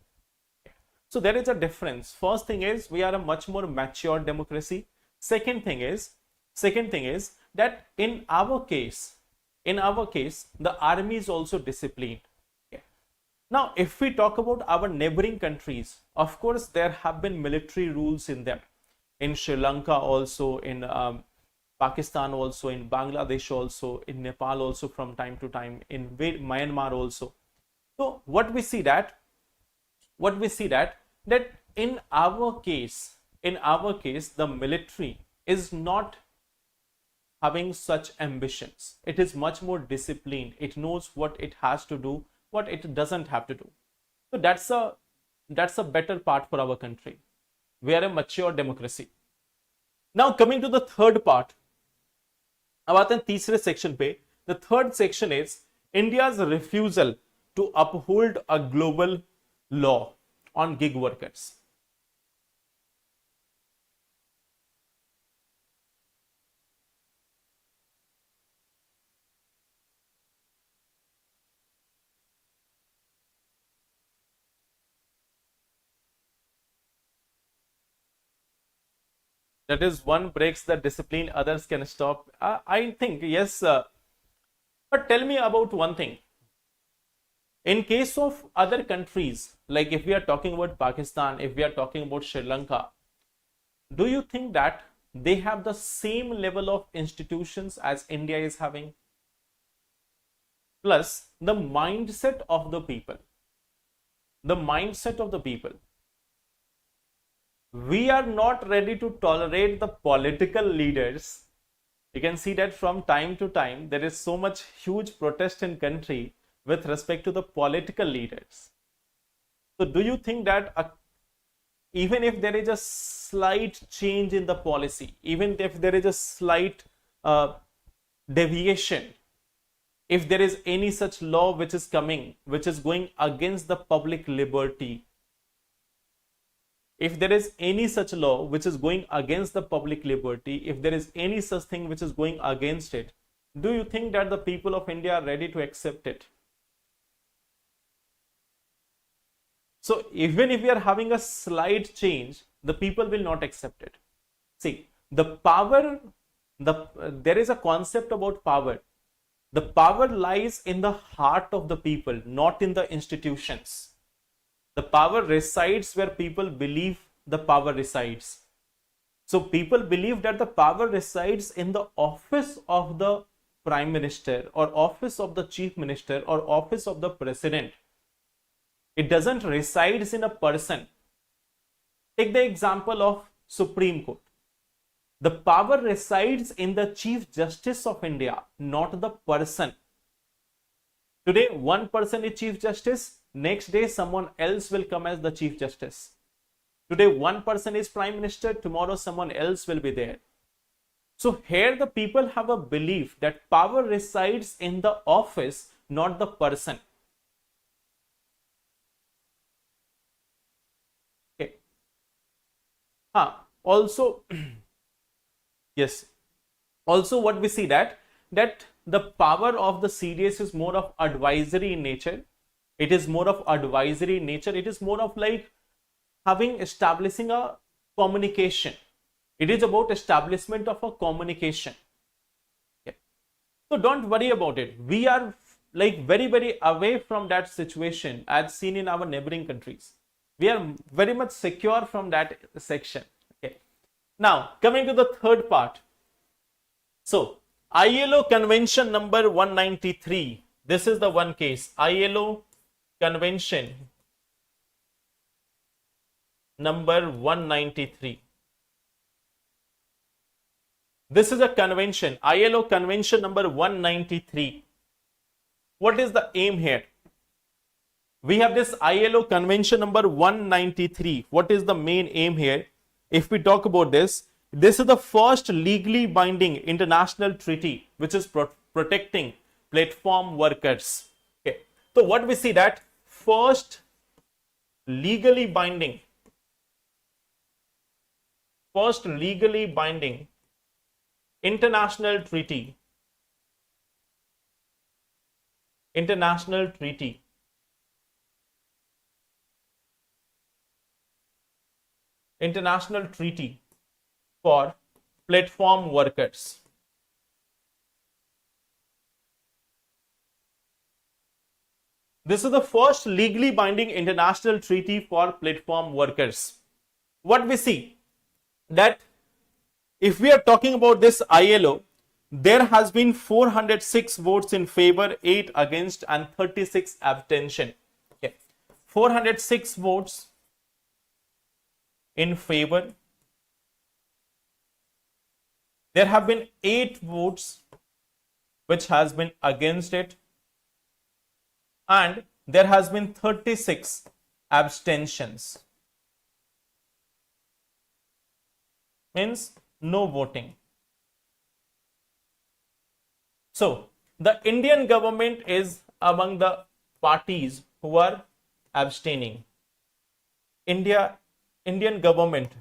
A: So there is a difference. First thing is, we are a much more mature democracy. Second thing is that in our case, the army is also disciplined. Now, if we talk about our neighboring countries, of course, there have been military rules in them. In Sri Lanka also, in Pakistan also, in Bangladesh also, in Nepal also from time to time, in Myanmar also. So what we see that in our case, the military is not having such ambitions. It is much more disciplined. It knows what it has to do, what it doesn't have to do. So that's a better part for our country. We are a mature democracy. Now coming to the third part, अब आते हैं तीसरे section पे. The third section is India's refusal to uphold a global law on gig workers. That is, one breaks the discipline, others can stop. I think, yes. But tell me about one thing. In case of other countries, like if we are talking about Pakistan, if we are talking about Sri Lanka, do you think that they have the same level of institutions as India is having? Plus, the mindset of the people. We are not ready to tolerate the political leaders. You can see that from time to time there is so much huge protest in country with respect to the political leaders. So do you think that even if there is a slight change in the policy, even if there is a slight deviation, if there is any such law which is coming, which is going against the public liberty, if there is any such law which is going against the public liberty, if there is any such thing which is going against it, do you think that the people of India are ready to accept it? So even if we are having a slight change, the people will not accept it. See, there is a concept about power. The power lies in the heart of the people, not in the institutions. The power resides where people believe the power resides. So people believe that the power resides in the office of the Prime Minister or office of the Chief Minister or office of the President. It doesn't reside in a person. Take the example of Supreme Court. The power resides in the Chief Justice of India, not the person. Today, one person is Chief Justice. Next day, someone else will come as the Chief Justice. Today, one person is Prime Minister. Tomorrow, someone else will be there. So here the people have a belief that power resides in the office, not the person. Okay. Also, yes. Also, what we see that the power of the CDS is more of advisory in nature. It is more of advisory in nature. It is more of like establishing a communication. It is about establishment of a communication. Okay. So don't worry about it. We are like very, very away from that situation as seen in our neighboring countries. We are very much secure from that section. Okay. Now, coming to the third part. So, ILO Convention number 193. This is the one case. ILO Convention number 193. This is a convention, ILO Convention number 193. What is the aim here? We have this ILO Convention number 193. What is the main aim here? If we talk about this, this is the first legally binding international treaty which is protecting platform workers. Okay. So what we see that first legally binding international treaty for platform workers. This is the first legally binding international treaty for platform workers. What we see that if we are talking about this ILO, there has been 406 votes in favor, 8 against and 36 abstention. Okay. 406 votes in favor. There have been 8 votes which has been against it, and there has been 36 abstentions. Means no voting. So the Indian government is among the parties who are abstaining. Indian government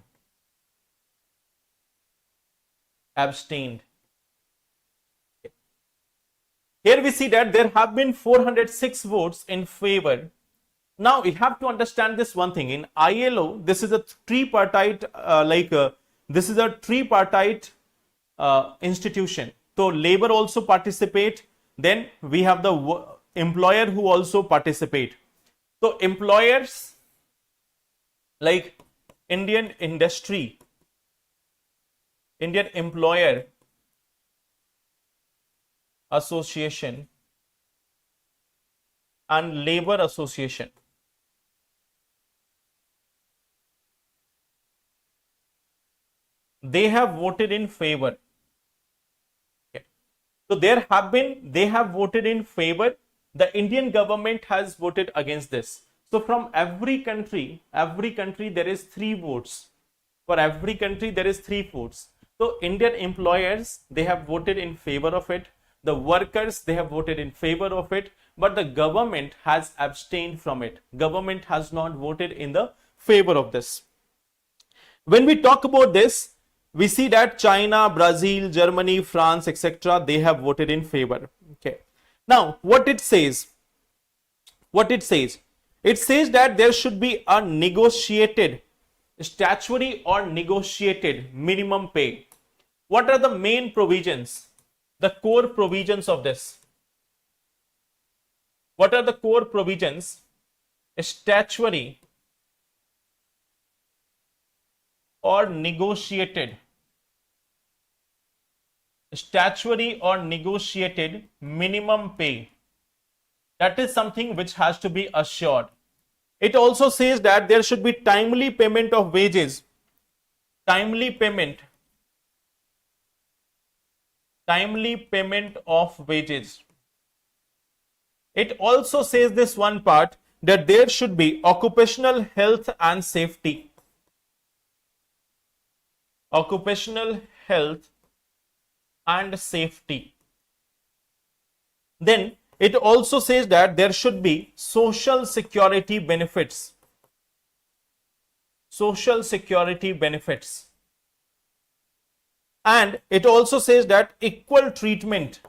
A: abstained. Here we see that there have been 406 votes in favor. Now you have to understand this one thing. In ILO, this is a tripartite institution. So labor also participate. Then we have the employer who also participate. So employers like Indian Employer Association and Labor Association. They have voted in favor. Okay. So they have voted in favor. The Indian government has voted against this. So from every country there is 3 votes. For every country there is 3 votes. So Indian employers, they have voted in favor of it. The workers, they have voted in favor of it. But the government has abstained from it. Government has not voted in the favor of this. When we talk about this, we see that China, Brazil, Germany, France, etc., they have voted in favor. Okay. Now, what it says? It says that there should be a negotiated statutory or negotiated minimum pay. What are the main provisions? The core provisions of this. What are the core provisions? Statutory or negotiated minimum pay. That is something which has to be assured. It also says that there should be timely payment of wages. Timely payment of wages. It also says this one part, that there should be occupational health and safety. Occupational health and safety. Then it also says that there should be social security benefits. Social security benefits. And it also says that equal treatment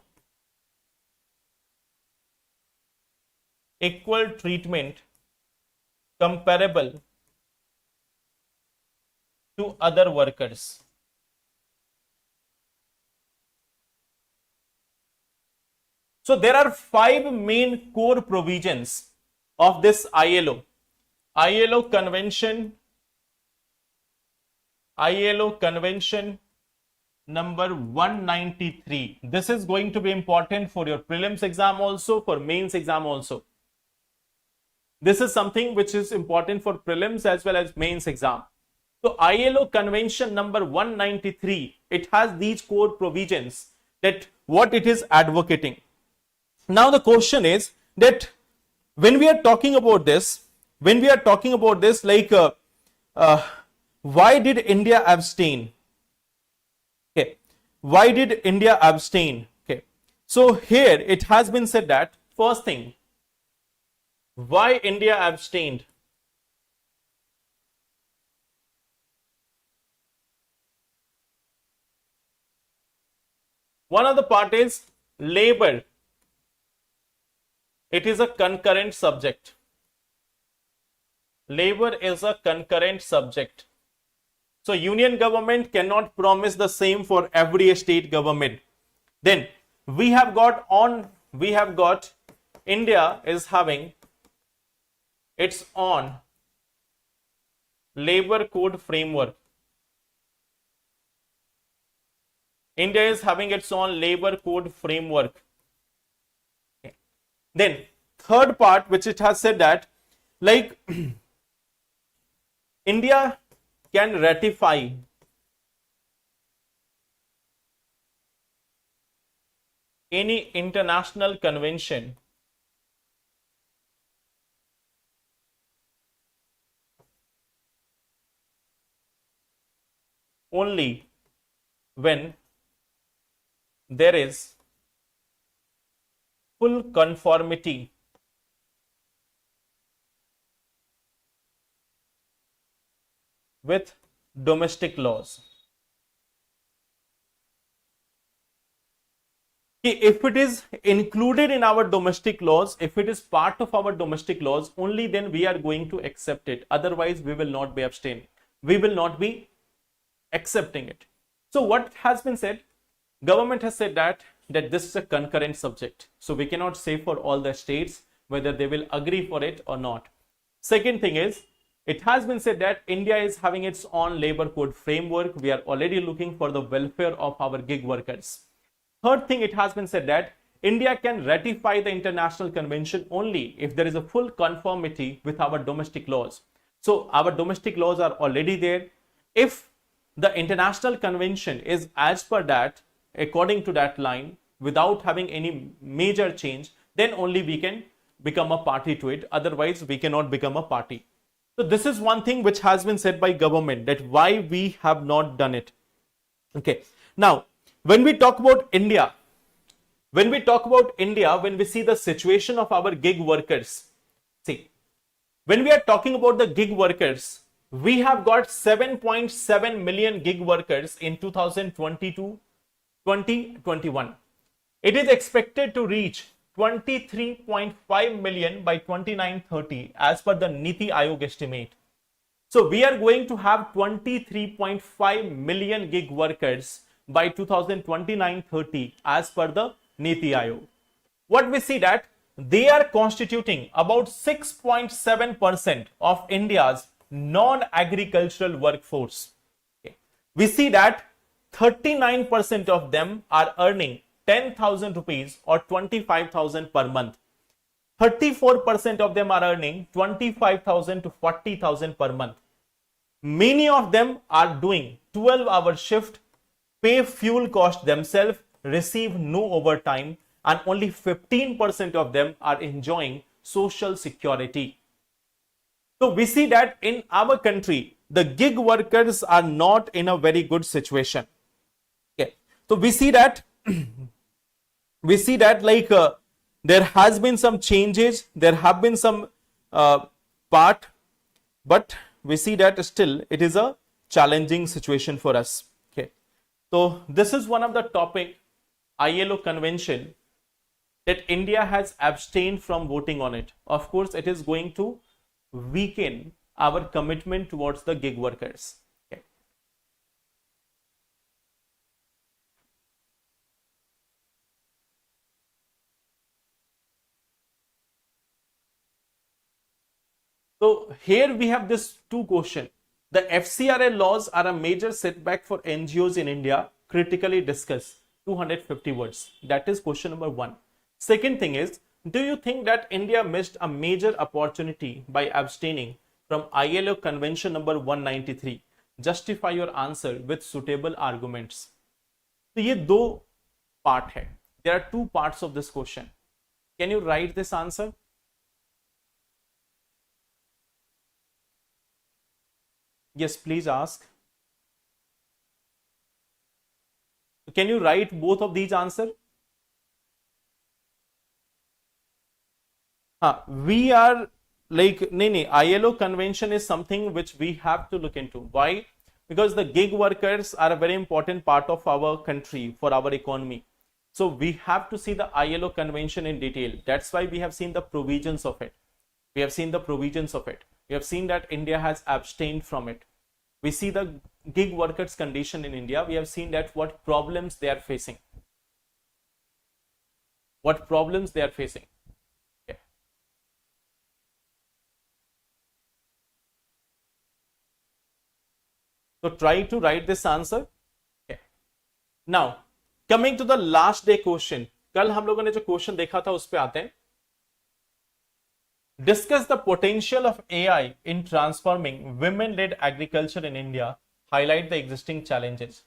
A: comparable to other workers. So there are 5 main core provisions of this ILO. ILO Convention number 193. This is going to be important for your prelims exam also, for mains exam also. This is something which is important for prelims as well as mains exam. So ILO convention number 193, it has these core provisions that what it is advocating. Now the question is that when we are talking about this, like why did India abstain? Okay, why did India abstain? Okay, so here it has been said that first thing, why India abstained? One of the part is labor. It is a concurrent subject. Labor is a concurrent subject. So union government cannot promise the same for every state government. Then we have got India is having its own labor code framework. India is having its own labor code framework. Okay. Then third part which it has said that like India can ratify any international convention only when there is full conformity with domestic laws. If it is included in our domestic laws, if it is part of our domestic laws, only then we are going to accept it. Otherwise, we will not be abstaining. We will not be accepting it. So what has been said? Government has said that this is a concurrent subject. So we cannot say for all the states whether they will agree for it or not. Second thing is, it has been said that India is having its own labor code framework. We are already looking for the welfare of our gig workers. Third thing, it has been said that India can ratify the international convention only if there is a full conformity with our domestic laws. So our domestic laws are already there. If the international convention is as per that, according to that line, without having any major change, then only we can become a party to it. Otherwise, we cannot become a party. So this is one thing which has been said by government, that why we have not done it. Okay. Now, when we talk about India, when we see the situation of our gig workers, see, when we are talking about the gig workers, we have got 7.7 million gig workers in 2022-2021. It is expected to reach 23.5 million by 29-30 as per the Niti Aayog estimate. So we are going to have 23.5 million gig workers by 2029-30 as per the Niti Aayog. What we see that they are constituting about 6.7% of India's non-agricultural workforce. Okay. We see that 39% of them are earning 10,000 rupees or 25,000 per month. 34% of them are earning 25,000 to 40,000 per month. Many of them are doing 12-hour shift, pay fuel cost themselves, receive no overtime, and only 15% of them are enjoying social security. So we see that in our country, the gig workers are not in a very good situation. Okay. So we see that like there has been some changes, there have been some part, but we see that still it is a challenging situation for us. Okay. So this is one of the topic, ILO convention, that India has abstained from voting on it. Of course, it is going to weaken our commitment towards the gig workers. Okay. So here we have this two question. The FCRA laws are a major setback for NGOs in India. critically discuss 250 words. That is question number 1. Second thing is, do you think that India missed a major opportunity by abstaining from ILO convention number 193? Justify your answer with suitable arguments. तो ये दो part है. There are two parts of this question. Can you write this answer? Yes, please ask. Can you write both of these answers? We are like, ILO convention is something which we have to look into. Why? Because the gig workers are a very important part of our country for our economy. So we have to see the ILO convention in detail. That's why we have seen the provisions of it. We have seen that India has abstained from it. We see the gig workers condition in India. We have seen that what problems they are facing. Okay. So try to write this answer. Okay. Now, coming to the last day question. कल हम लोगों ने जो question देखा था उस पे आते हैं. Discuss the potential of AI in transforming women-led agriculture in India. Highlight the existing challenges.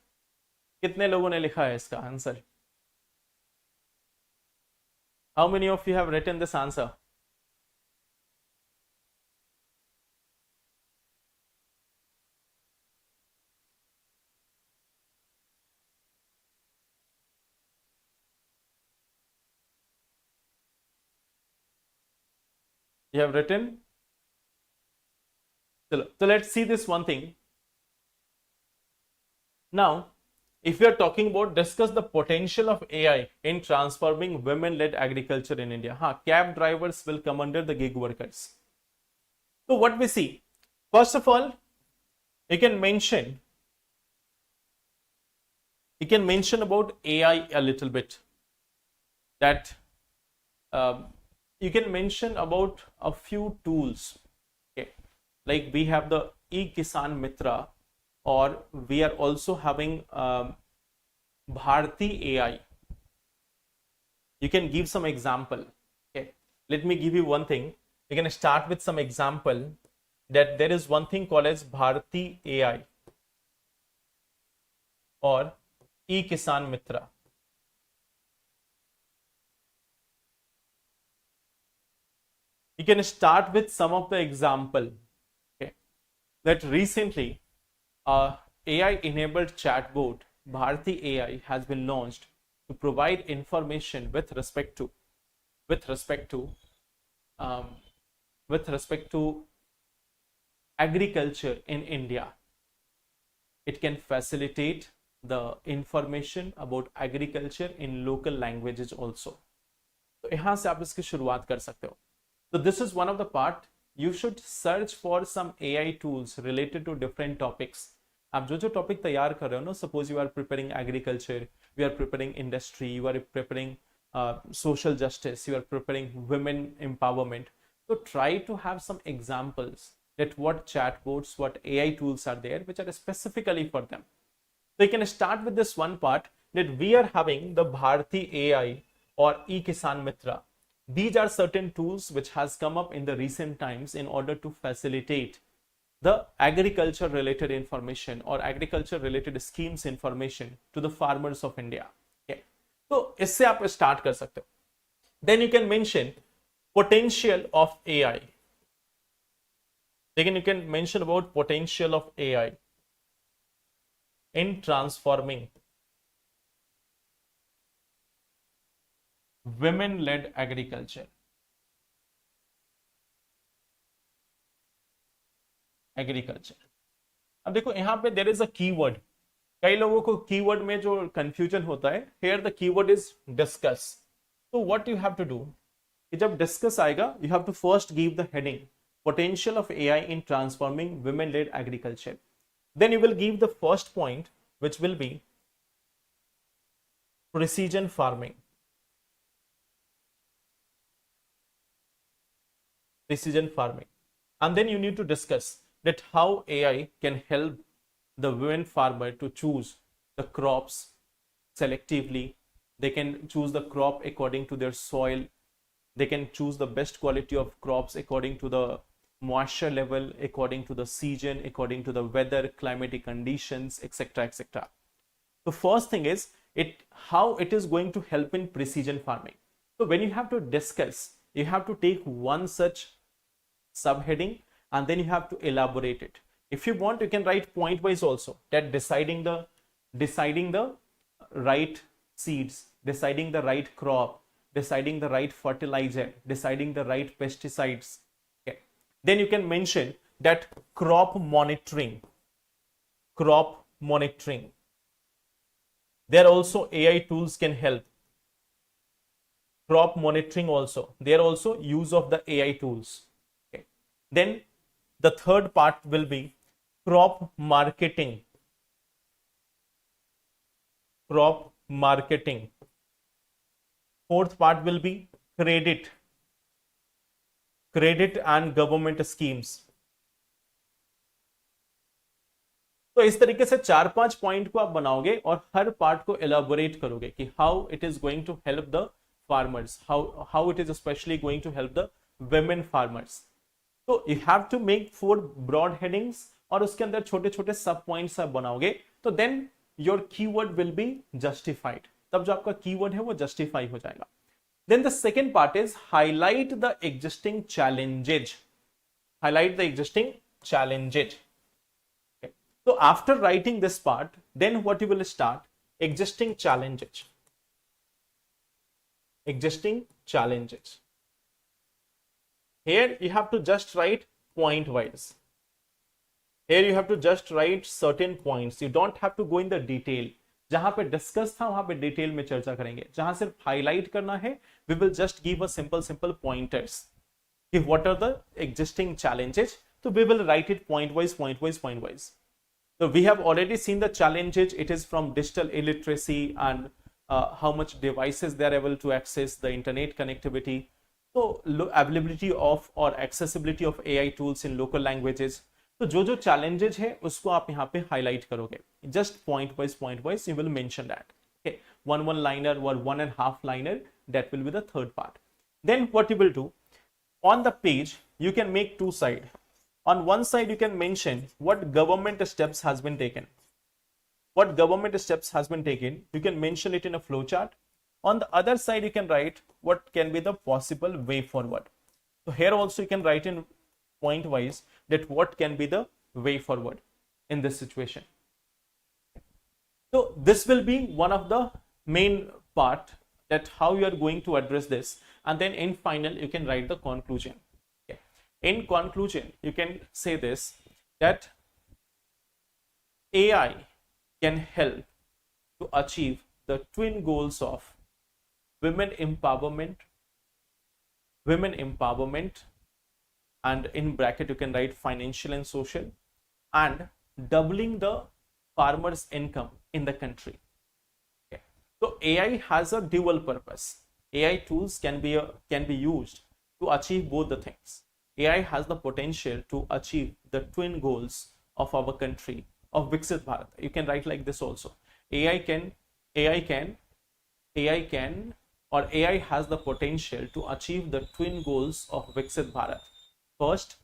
A: कितने लोगों ने लिखा है इसका answer? How many of you have written this answer? You have written? So let's see this one thing. Now, if we are talking about discuss the potential of AI in transforming women-led agriculture in India. Cab drivers will come under the gig workers. So what we see, first of all, you can mention about AI a little bit. That you can mention about a few tools. Okay, like we have the e-Kisan Mitra, or we are also having Bharti AI. You can give some example. Okay, let me give you one thing. You can start with some example that there is one thing called as Bharti AI or e-Kisan Mitra. You can start with some of the example. Okay, that recently AI-enabled chatbot Bharti AI has been launched to provide information with respect to agriculture in India. It can facilitate the information about agriculture in local languages also. तो यहाँ से आप इसकी शुरुआत कर सकते हो. So this is one of the part. You should search for some AI tools related to different topics. आप जो टॉपिक तैयार कर रहे हो ना, suppose you are preparing agriculture, you are preparing industry, you are preparing social justice, you are preparing women empowerment. So try to have some examples that what chatbots, what AI tools are there which are specifically for them. So you can start with this one part that we are having the Bharti AI or e-Kisan Mitra. These are certain tools which has come up in the recent times in order to facilitate the agriculture related information or agriculture related schemes information to the farmers of India. Okay. So इससे आप start कर सकते हो. Then you can mention potential of AI. Then you can mention about potential of AI in transforming women-led agriculture. अब देखो यहाँ पे there is a keyword. कई लोगों को कीवर्ड में जो कंफ्यूजन होता है, here the keyword is discuss. तो what you have to do, कि जब डिस्कस आएगा you have to first give the heading potential of AI in transforming women-led agriculture. Then you will give the first point, which will be precision farming. And then you need to discuss that how AI can help the women farmer to choose the crops selectively. They can choose the crop according to their soil. They can choose the best quality of crops according to the moisture level, according to the season, according to the weather, climatic conditions, etc., etc. The first thing is how it is going to help in precision farming. So when you have to discuss, you have to take one such subheading and then you have to elaborate it. If you want, you can write point wise also, that deciding the right seeds, deciding the right crop, deciding the right fertilizer, deciding the right pesticides. Okay. Then you can mention that crop monitoring. There also AI tools can help. Crop monitoring also. There also use of the AI tools. Okay. Then the third part will be crop marketing. Fourth part will be credit and government schemes. तो इस तरीके से 4-5 point को आप बनाओगे और हर part को elaborate करोगे कि how it is going to help the farmers, how it is specially going to help the women farmers. तो you have to make 4 broad headings और उसके अंदर छोटे छोटे सब पॉइंट्स आप बनाओगे, तो then your keyword will be justified. तब जो आपका कीवर्ड है वो जस्टिफाई हो जाएगा. Then the second part is highlight the existing challenges. Okay. So after writing this part, then what you will start? Existing challenges. Here you have to just write point wise. Here you have to just write certain points. You don't have to go in the detail. जहां पे discuss था वहां पे detail में चर्चा करेंगे. जहां सिर्फ हाईलाइट करना है, we will just give a simple pointers. If what are the existing challenges, so we will write it point wise. So we have already seen the challenges. It is from digital illiteracy and how much devices they are able to access, the internet connectivity, so availability of or accessibility of AI tools in local languages. तो जो challenges है उसको आप यहाँ पे highlight करोगे. Just point wise you will mention that. Okay, one liner or 1.5 liner, that will be the third part. Then what you will do on the page, you can make 2 sides. On one side you can mention what government steps has been taken. You can mention it in a flow chart. On the other side you can write what can be the possible way forward. So here also you can write in point wise that what can be the way forward in this situation. So this will be one of the main part, that how you are going to address this, and then in final you can write the conclusion. Okay. In conclusion you can say this, that AI can help to achieve the twin goals of women empowerment, and in bracket you can write financial and social, and doubling the farmers' income in the country. Okay. So AI has a dual purpose. AI tools can be used to achieve both the things. AI has the potential to achieve the twin goals of our country, of Viksit Bharat. You can write like this also. AI has the potential to achieve the twin goals of Viksit Bharat. First,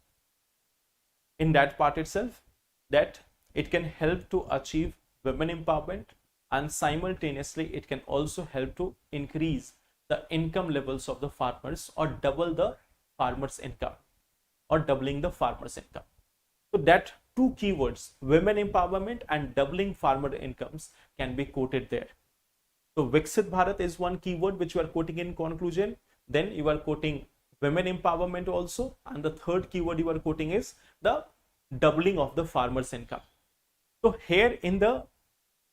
A: in that part itself, that it can help to achieve women empowerment, and simultaneously it can also help to increase the income levels of the farmers, or double the farmers' income, or doubling the farmers' income. So that 2 keywords, women empowerment and doubling farmer incomes, can be quoted there. So Viksit Bharat is one keyword which you are quoting in conclusion. Then you are quoting women empowerment also, and the third keyword you are quoting is the doubling of the farmers' income. So here in the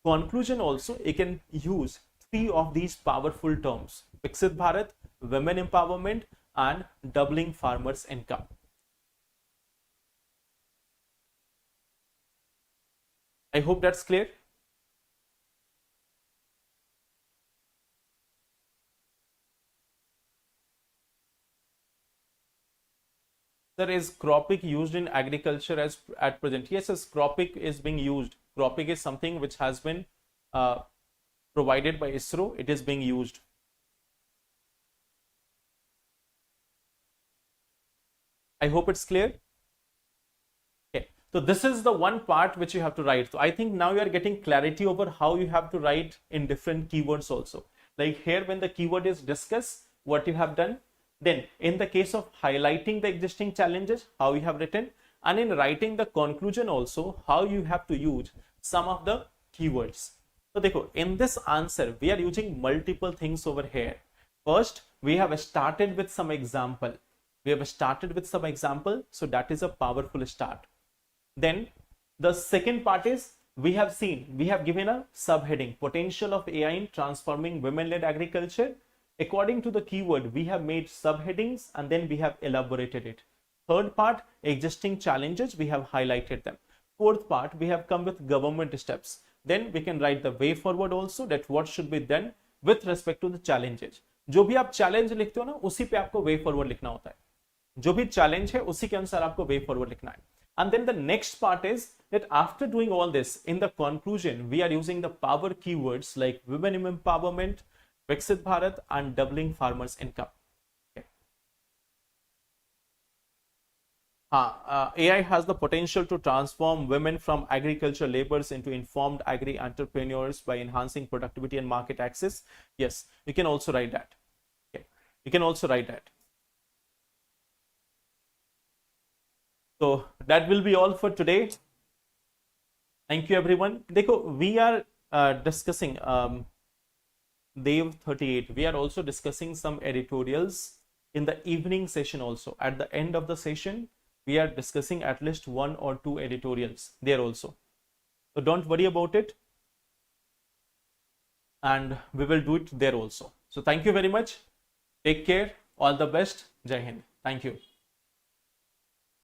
A: conclusion also you can use 3 of these powerful terms: Viksit Bharat, women empowerment, and doubling farmers' income. I hope that's clear. Sir, is cropping used in agriculture as at present? Yes, cropping is being used. Cropping is something which has been provided by ISRO, it is being used. I hope it's clear. Okay, so this is the one part which you have to write. So I think now you are getting clarity over how you have to write in different keywords also. Like here, when the keyword is discuss, what you have done. Then in the case of highlighting the existing challenges, how you have written, and in writing the conclusion also, how you have to use some of the keywords. So देखो, in this answer, we are using multiple things over here. First, we have started with some example. So that is a powerful start. Then the second part is we have given a subheading, potential of AI in transforming women-led agriculture. According to the keyword, we have made subheadings and then we have elaborated it. Third part, existing challenges, we have highlighted them. Fourth part, we have come with government steps. Then we can write the way forward also, that what should be done with respect to the challenges. जो भी आप challenge लिखते हो ना, उसी पे आपको way forward लिखना होता है. जो भी चैलेंज है उसी के अनुसार आपको वे फॉरवर्ड लिखना है. And then the next part is that after doing all this, in the conclusion, we are using the power keywords like women empowerment, Viksit Bharat, and doubling farmers' income. Okay. AI has the potential to transform women from agriculture laborers into informed agri entrepreneurs by enhancing productivity and market access. Yes, you can also write that. Okay. You can also write that. So that will be all for today. Thank you everyone. देखो, we are discussing Dev 38. We are also discussing some editorials in the evening session also. At the end of the session, we are discussing at least 1 or 2 editorials there also. So don't worry about it. And we will do it there also. So thank you very much. Take care. All the best. Jai Hind. Thank you.